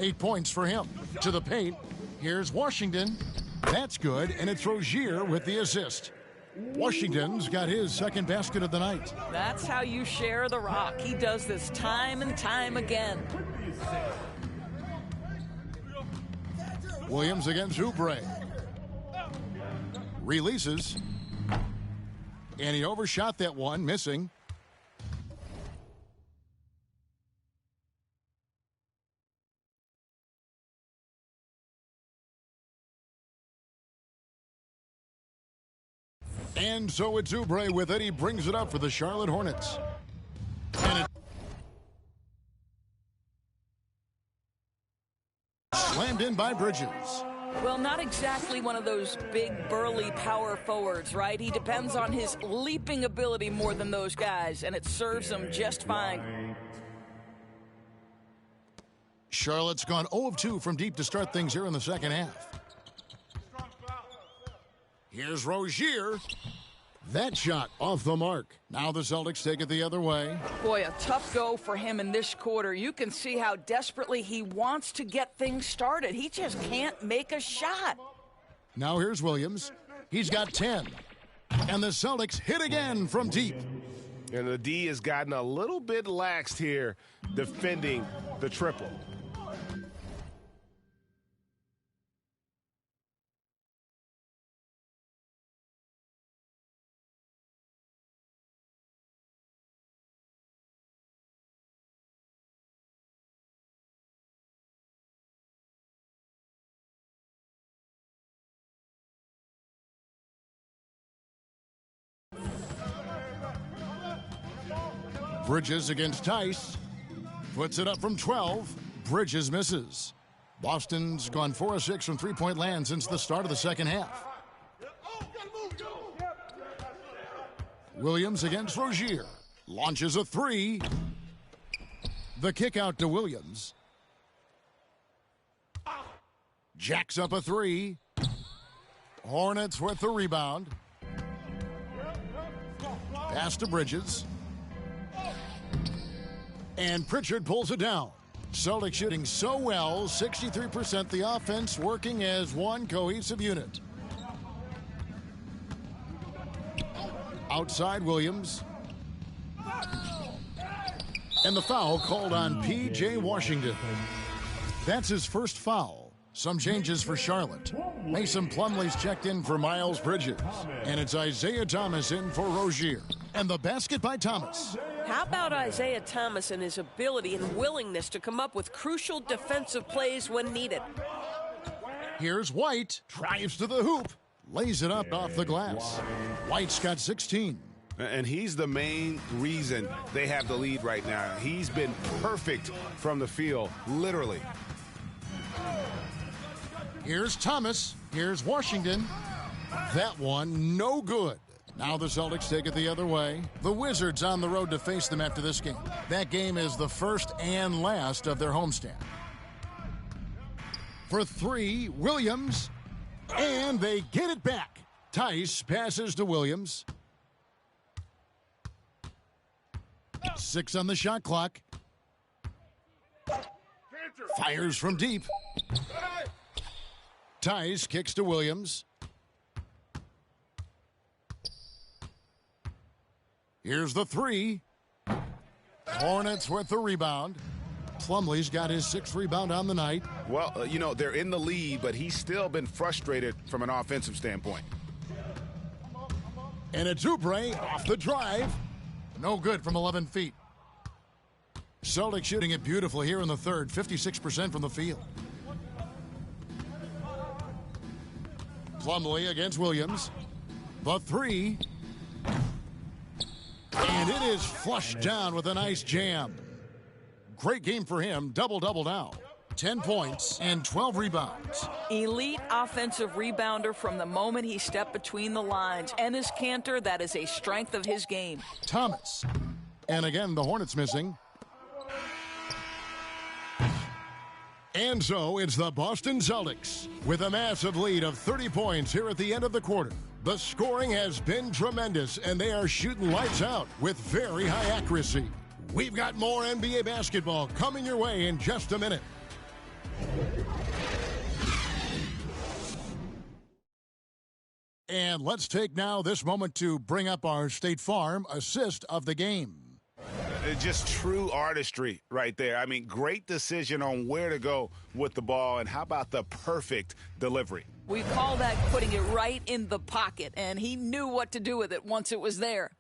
8 points for him. To the paint, here's Washington. That's good, and it's Rozier with the assist. Washington's got his second basket of the night. That's how you share the rock. He does this time and time again. Williams against Oubre. Releases. And he overshot that one, missing. And so it's Oubre with it. He brings it up for the Charlotte Hornets. And it slammed in by Bridges. Well, not exactly one of those big, burly power forwards, right? He depends on his leaping ability more than those guys, and it serves him just fine. Charlotte's gone 0 of 2 from deep to start things here in the second half. Here's Rozier. That shot off the mark. Now the Celtics take it the other way. Boy, a tough go for him in this quarter. You can see how desperately he wants to get things started. He just can't make a shot. Now here's Williams. He's got 10. And the Celtics hit again from deep. And the D has gotten a little bit laxed here defending the triple. Bridges against Tice. Puts it up from 12. Bridges misses. Boston's gone 4 of 6 from three-point land since the start of the second half. Williams against Rozier. Launches a three. The kick out to Williams. Jacks up a three. Hornets with the rebound. Pass to Bridges. And Pritchard pulls it down. Celtics shooting so well, 63%, the offense working as one cohesive unit. Outside Williams. And the foul called on P.J. Washington. That's his first foul. Some changes for Charlotte. Mason Plumlee's checked in for Miles Bridges. And it's Isaiah Thomas in for Rozier. And the basket by Thomas. How about Isaiah Thomas and his ability and willingness to come up with crucial defensive plays when needed? Here's White. Drives to the hoop. Lays it up off the glass. White's got 16. And he's the main reason they have the lead right now. He's been perfect from the field, literally. Here's Thomas. Here's Washington. That one, no good. Now the Celtics take it the other way. The Wizards on the road to face them after this game. That game is the first and last of their homestand. For three, Williams. And they get it back. Tice passes to Williams. 6 on the shot clock. Fires from deep. Tice kicks to Williams. Here's the three. Hornets with the rebound. Plumlee's got his 6th rebound on the night. Well, you know, they're in the lead, but he's still been frustrated from an offensive standpoint. And it's Oubre off the drive. No good from 11 feet. Celtics shooting it beautifully here in the third. 56% from the field. Plumlee against Williams. The three. And it is flushed down with a nice jam. Great game for him. Double-double now. 10 points and 12 rebounds. Elite offensive rebounder from the moment he stepped between the lines. Enes Kanter, that is a strength of his game. Thomas. And again, the Hornets missing. And so it's the Boston Celtics with a massive lead of 30 points here at the end of the quarter. The scoring has been tremendous, and they are shooting lights out with very high accuracy. We've got more NBA basketball coming your way in just a minute. And let's take now this moment to bring up our State Farm assist of the game. Just true artistry right there. I mean, great decision on where to go with the ball, and how about the perfect delivery? We call that putting it right in the pocket, and he knew what to do with it once it was there.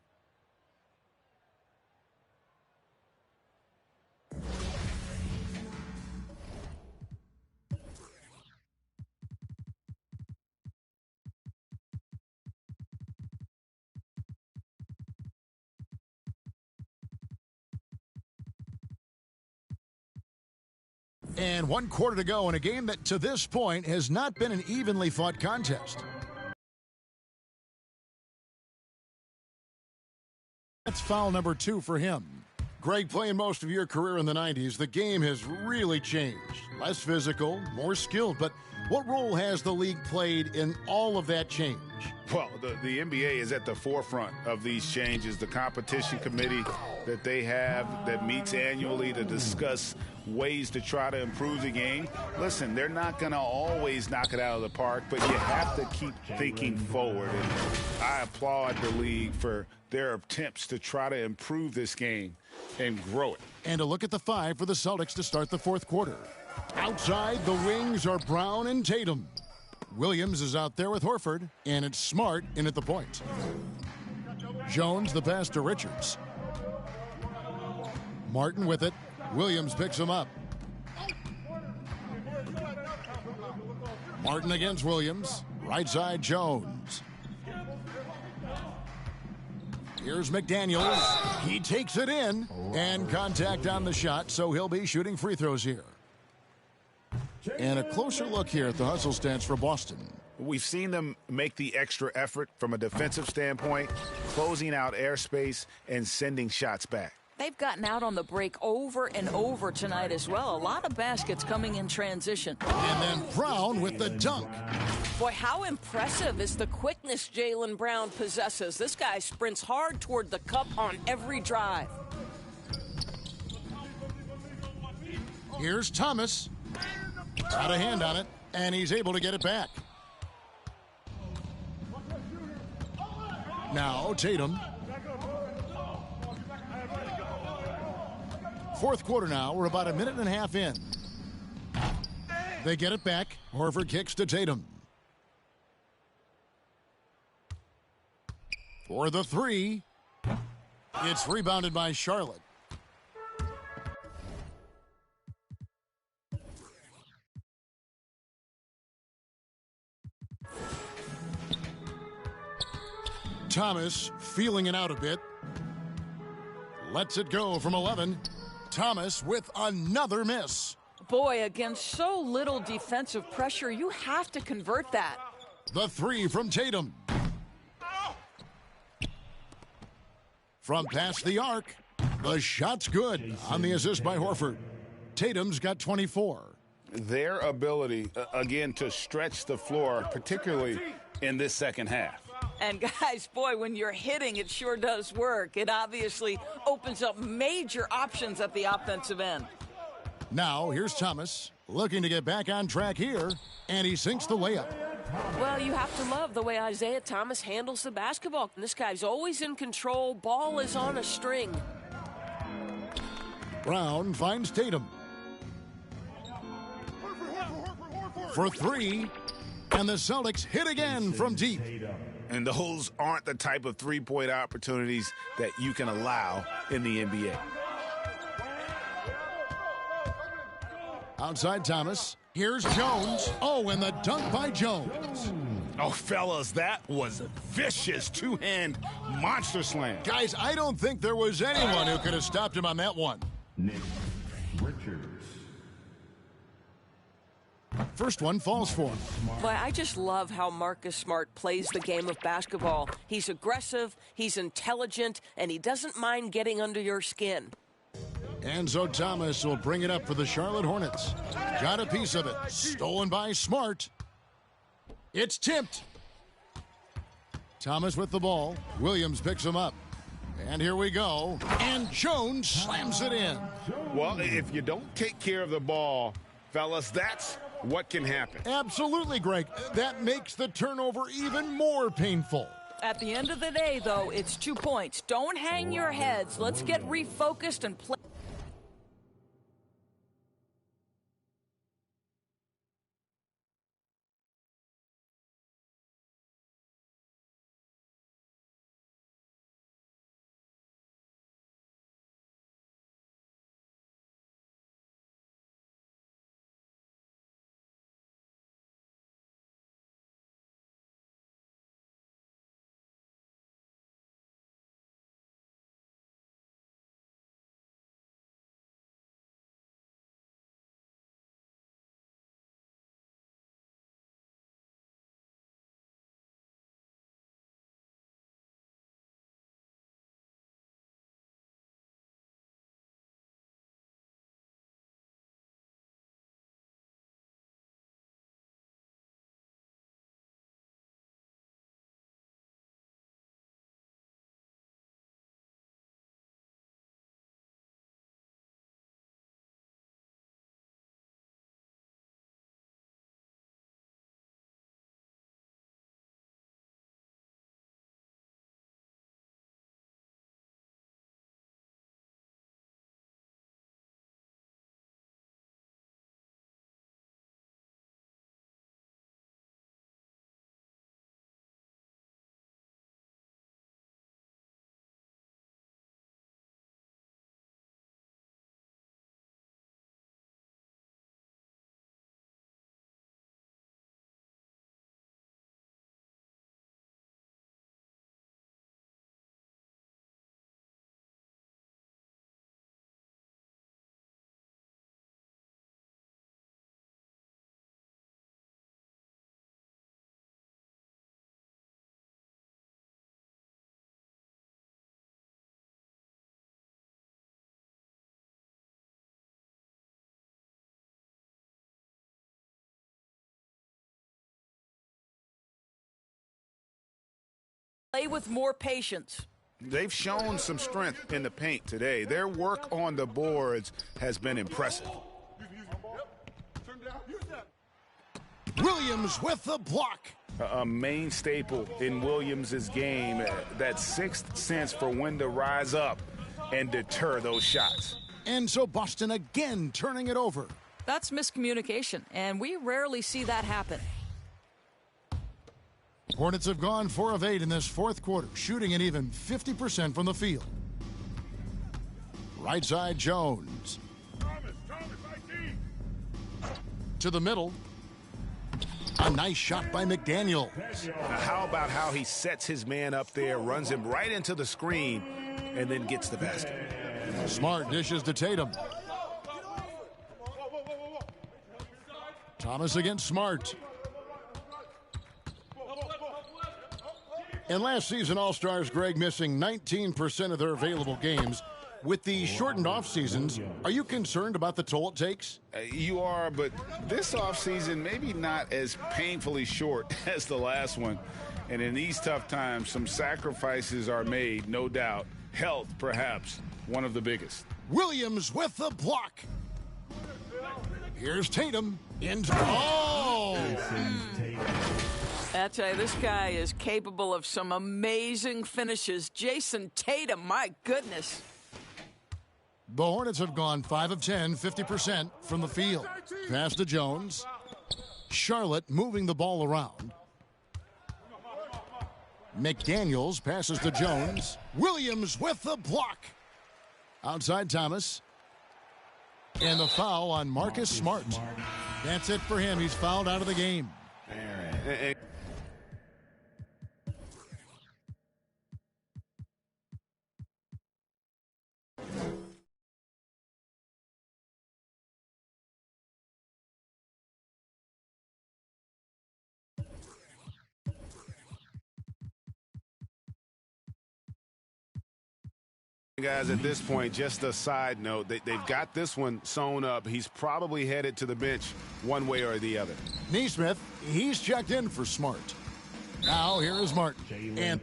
And 1 quarter to go in a game that to this point has not been an evenly fought contest. That's foul number 2 for him. Greg, playing most of your career in the 90s, the game has really changed. Less physical, more skilled, but what role has the league played in all of that change? Well, the NBA is at the forefront of these changes. The competition committee that they have that meets annually to discuss ways to try to improve the game. Listen, they're not going to always knock it out of the park, but you have to keep thinking forward. And I applaud the league for their attempts to try to improve this game and grow it. And a look at the 5 for the Celtics to start the fourth quarter. Outside, the wings are Brown and Tatum. Williams is out there with Horford, and it's Smart in at the point. Jones the pass to Richards. Martin with it. Williams picks him up. Martin against Williams. Right side, Jones. Here's McDaniels. He takes it in. And contact on the shot, so he'll be shooting free throws here. And a closer look here at the hustle stance for Boston. We've seen them make the extra effort from a defensive standpoint, closing out airspace and sending shots back. They've gotten out on the break over and over tonight as well. A lot of baskets coming in transition. And then Brown with the dunk. Boy, how impressive is the quickness Jaylen Brown possesses. This guy sprints hard toward the cup on every drive. Here's Thomas. Got a hand on it, and he's able to get it back. Now Tatum. Fourth quarter now. We're about a minute and a half in. They get it back. Horford kicks to Tatum. For the 3. It's rebounded by Charlotte. Thomas feeling it out a bit. Lets it go from 11. Thomas with another miss. Boy, against so little defensive pressure, you have to convert that. The 3 from Tatum. From past the arc, the shot's good on the assist by Horford. Tatum's got 24. Their ability, again, to stretch the floor, particularly in this second half. And guys, boy, when you're hitting, it sure does work. It obviously opens up major options at the offensive end. Now, here's Thomas, looking to get back on track here, and he sinks the layup. Well, you have to love the way Isaiah Thomas handles the basketball. This guy's always in control. Ball is on a string. Brown finds Tatum. For 3, and the Celtics hit again from deep. And those aren't the type of three-point opportunities that you can allow in the NBA. Outside Thomas. Here's Jones. Oh, and the dunk by Jones. Oh, fellas, that was a vicious two-hand monster slam. Guys, I don't think there was anyone who could have stopped him on that one. Nick Richards. First one falls for him. Boy, I just love how Marcus Smart plays the game of basketball. He's aggressive, he's intelligent, and he doesn't mind getting under your skin. And so Thomas will bring it up for the Charlotte Hornets. Got a piece of it. Stolen by Smart. It's tipped. Thomas with the ball. Williams picks him up. And here we go. And Jones slams it in. Well, if you don't take care of the ball, fellas, that's what can happen. Absolutely, Greg. That makes the turnover even more painful. At the end of the day, though, it's 2 points. Don't hang your heads. Let's get refocused and play. Play with more patience. They've shown some strength in the paint today. Their work on the boards has been impressive. Williams with the block. A main staple in Williams' game, that sixth sense for when to rise up and deter those shots. And so Boston again turning it over. That's miscommunication, and we rarely see that happen. Hornets have gone 4 of 8 in this fourth quarter, shooting an even 50% from the field. Right side Jones. To the middle. A nice shot by McDaniels. Now how about how he sets his man up there, runs him right into the screen, and then gets the basket. Smart dishes to Tatum. Thomas against Smart. And last season, All-Stars, Greg, missing 19% of their available games. With the shortened off seasons, are you concerned about the toll it takes? You are, but this offseason maybe not as painfully short as the last one. And in these tough times, some sacrifices are made, no doubt. Health, perhaps, one of the biggest. Williams with the block. Here's Tatum. Oh! I tell you, this guy is capable of some amazing finishes. Jason Tatum, my goodness. The Hornets have gone 5 of 10, 50% from the field. Pass to Jones. Charlotte moving the ball around. McDaniels passes to Jones. Williams with the block. Outside Thomas. And the foul on Marcus Smart. That's it for him. He's fouled out of the game. Guys, at this point, just a side note, they've got this one sewn up. He's probably headed to the bench one way or the other. Neesmith, he's checked in for Smart. Now here is Martin. And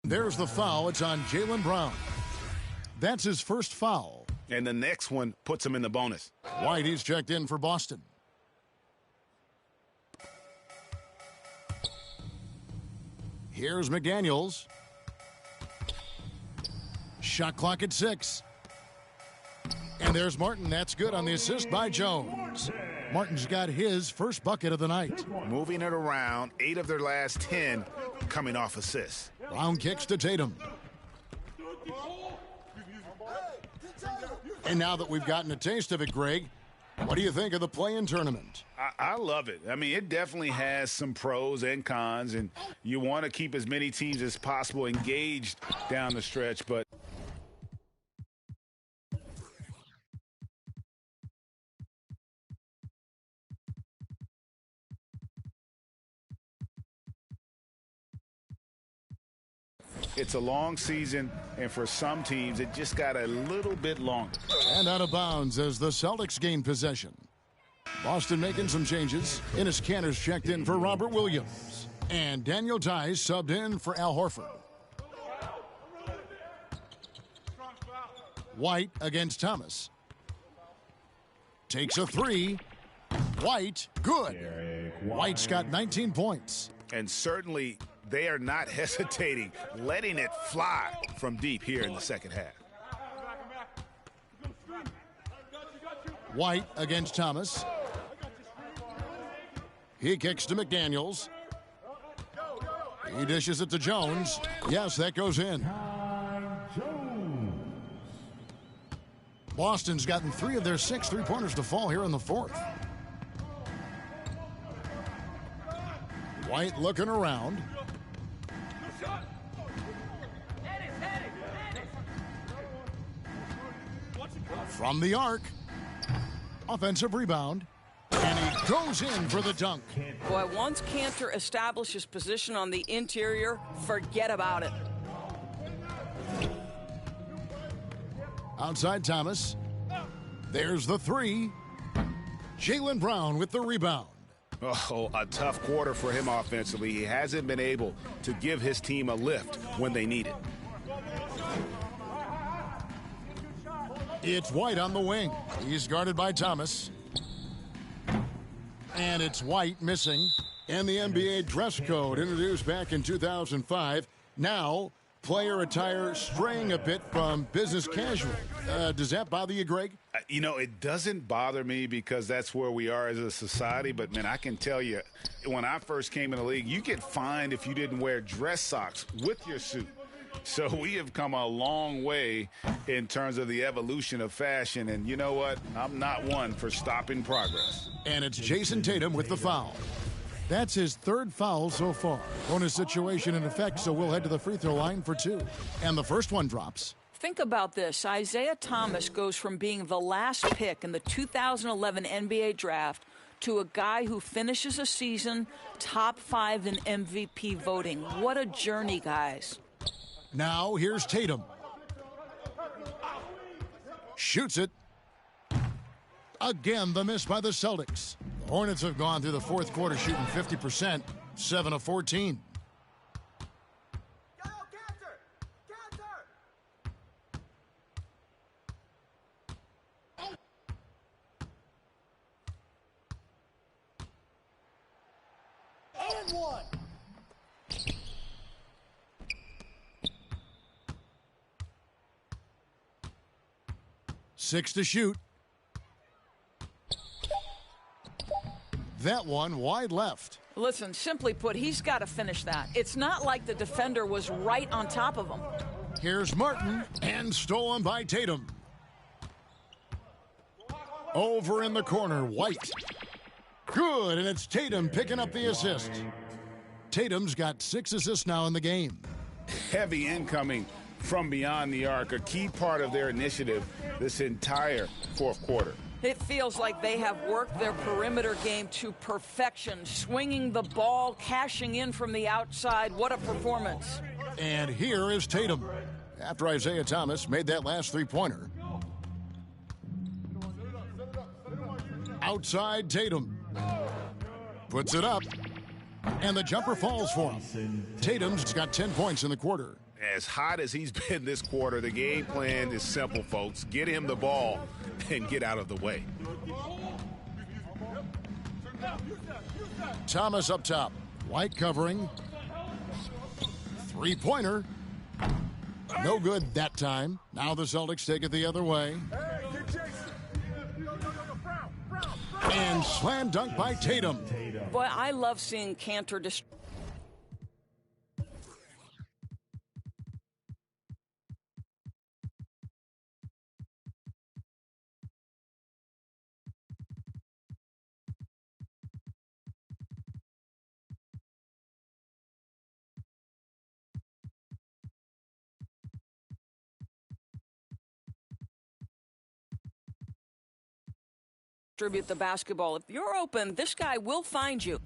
there's the foul. It's on Jaylen Brown. That's his first foul. And the next one puts him in the bonus. White, he's checked in for Boston. Here's McDaniels. Shot clock at 6. And there's Martin. That's good on the assist by Jones. Martin's got his first bucket of the night. Moving it around, 8 of their last 10 coming off assists. Brown kicks to Tatum. And now that we've gotten a taste of it, Greg, What do you think of the play-in tournament? I love it. I mean, it definitely has some pros and cons, and you want to keep as many teams as possible engaged down the stretch, but it's a long season, and for some teams, it just got a little bit longer. And out of bounds as the Celtics gain possession. Boston making some changes. Enes Kanter's checked in for Robert Williams. And Daniel Tice subbed in for Al Horford. White against Thomas. Takes a three. White, good. White's got 19 points. And certainly they are not hesitating, letting it fly from deep here in the second half. White against Thomas. He kicks to McDaniels. He dishes it to Jones. Yes, that goes in. Boston's gotten 3 of their 6 three-pointers to fall here in the fourth. White looking around. From the arc. Offensive rebound. And he goes in for the dunk. Boy, once Kanter establishes position on the interior, forget about it. Outside Thomas. There's the three. Jaylen Brown with the rebound. Oh, a tough quarter for him offensively. He hasn't been able to give his team a lift when they need it. It's White on the wing. He's guarded by Thomas. And it's White missing. And the NBA dress code introduced back in 2005. Now, player attire straying a bit from business casual. Does that bother you, Greg? You know, it doesn't bother me because that's where we are as a society. But, man, I can tell you, when I first came in the league, you get fined if you didn't wear dress socks with your suit. So we have come a long way in terms of the evolution of fashion. And you know what? I'm not one for stopping progress. And it's Jason Tatum with the foul. That's his 3rd foul so far. Bonus situation in effect, so we'll head to the free throw line for 2. And the first one drops. Think about this. Isaiah Thomas goes from being the last pick in the 2011 NBA draft to a guy who finishes a season top 5 in MVP voting. What a journey, guys. Now here's Tatum. Shoots it. Again, the miss by the Celtics. The Hornets have gone through the fourth quarter shooting 50%, 7 of 14. And one. Six to shoot. That one wide left. Listen, simply put, he's got to finish that. It's not like the defender was right on top of him. Here's Martin, and stolen by Tatum. Over in the corner, White. Good, and it's Tatum picking up the assist. Tatum's got 6 assists now in the game. Heavy incoming from beyond the arc, a key part of their initiative this entire fourth quarter. It feels like they have worked their perimeter game to perfection, swinging the ball, cashing in from the outside. What a performance. And here is Tatum. After Isaiah Thomas made that last three-pointer. Outside Tatum. Puts it up. And the jumper falls for him. Tatum's got 10 points in the quarter. As hot as he's been this quarter, the game plan is simple, folks. Get him the ball and get out of the way. Thomas up top. White covering. Three-pointer. No good that time. Now the Celtics take it the other way. And slam dunk by Tatum. Boy, I love seeing Kanter destroy. distribute the basketball. If you're open, this guy will find you.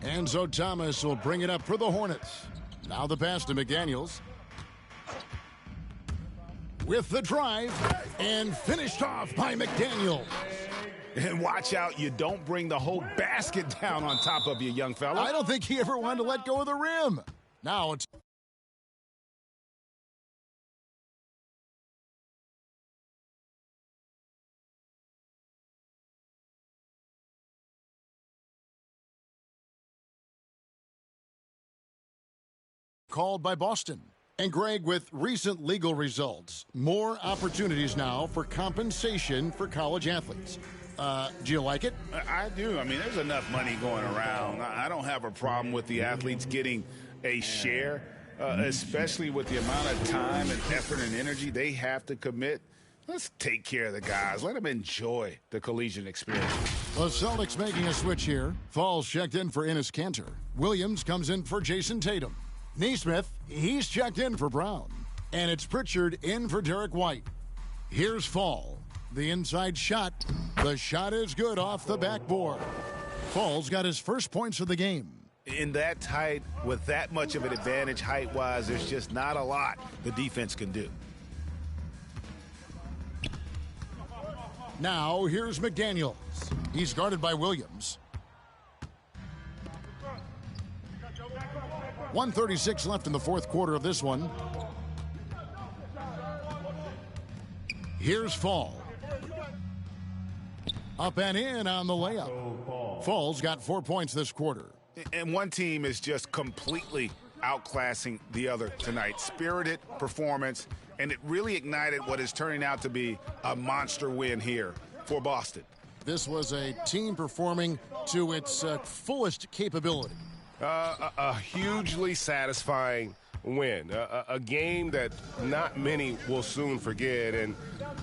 And so Thomas will bring it up for the Hornets. Now the pass to McDaniels. With the drive, and finished off by McDaniels. And watch out, you don't bring the whole basket down on top of you, young fella. I don't think he ever wanted to let go of the rim. Now it's called by Boston. And Greg, with recent legal results, more opportunities now for compensation for college athletes. Do you like it? I do. I mean, there's enough money going around. I don't have a problem with the athletes getting a share, especially with the amount of time and effort and energy they have to commit. Let's take care of the guys. Let them enjoy the collegiate experience. The Celtics making a switch here. Falls checked in for Enes Kanter. Williams comes in for Jason Tatum. Neesmith, he's checked in for Brown. And it's Pritchard in for Derek White. Here's Fall. The inside shot. The shot is good off the backboard. Fall's got his first points of the game. In that tight, with that much of an advantage height-wise, there's just not a lot the defense can do. Now, here's McDaniels. He's guarded by Williams. 1:36 left in the fourth quarter of this one. Here's Fall. Up and in on the layup. Fall's got 4 points this quarter. And one team is just completely outclassing the other tonight. Spirited performance, and it really ignited what is turning out to be a monster win here for Boston. This was a team performing to its fullest capability. A hugely satisfying win. A game that not many will soon forget. And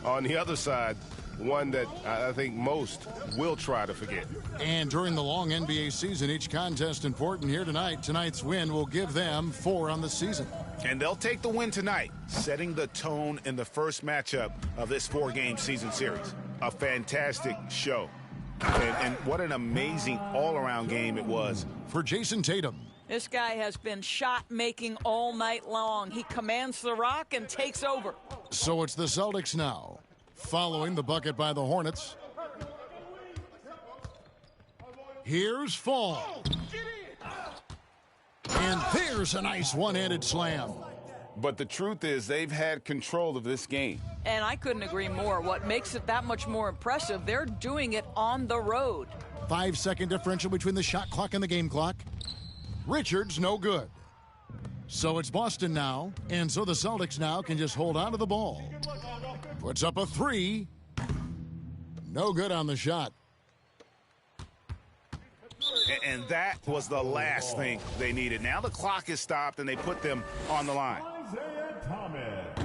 on the other side, one that I think most will try to forget. And during the long NBA season, each contest important here tonight. Tonight's win will give them 4 on the season. And they'll take the win tonight, setting the tone in the first matchup of this 4-game season series. A fantastic show. And what an amazing all-around game it was for Jason Tatum. This guy has been shot-making all night long. He commands the rock and takes over. So it's the Celtics now, following the bucket by the Hornets. Here's Fall. And there's a nice one-handed slam. But the truth is they've had control of this game. And I couldn't agree more. What makes it that much more impressive, they're doing it on the road. 5-second differential between the shot clock and the game clock. Richards no good. So it's Boston now, and so the Celtics now can just hold on to the ball. Puts up a 3. No good on the shot. And that was the last thing they needed. Now the clock is stopped, and they put them on the line.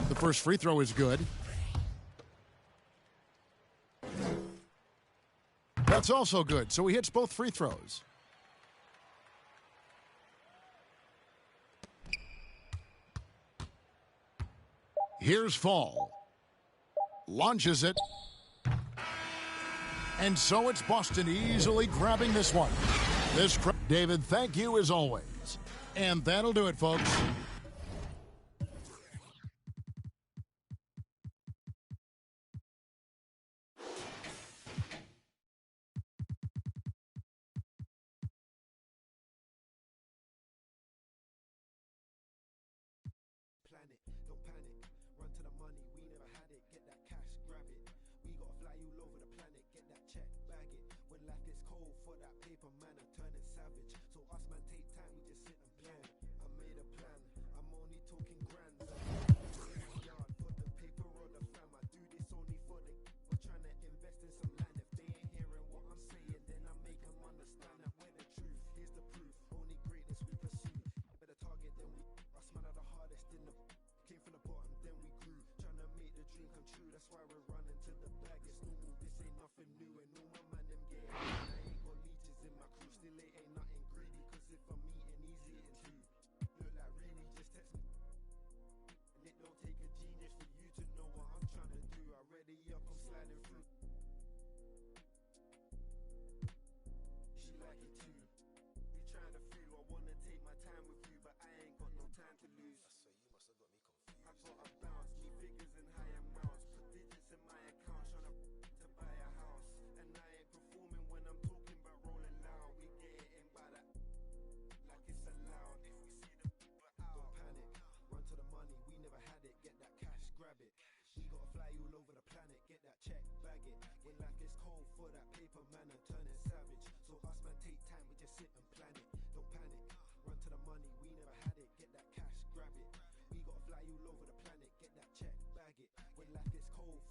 The first free throw is good. That's also good, so he hits both free throws. Here's Fall. Launches it. And so it's Boston easily grabbing this one. David, thank you as always. And that'll do it, folks.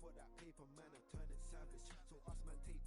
for that paper, man, I'm turning savage. So us man take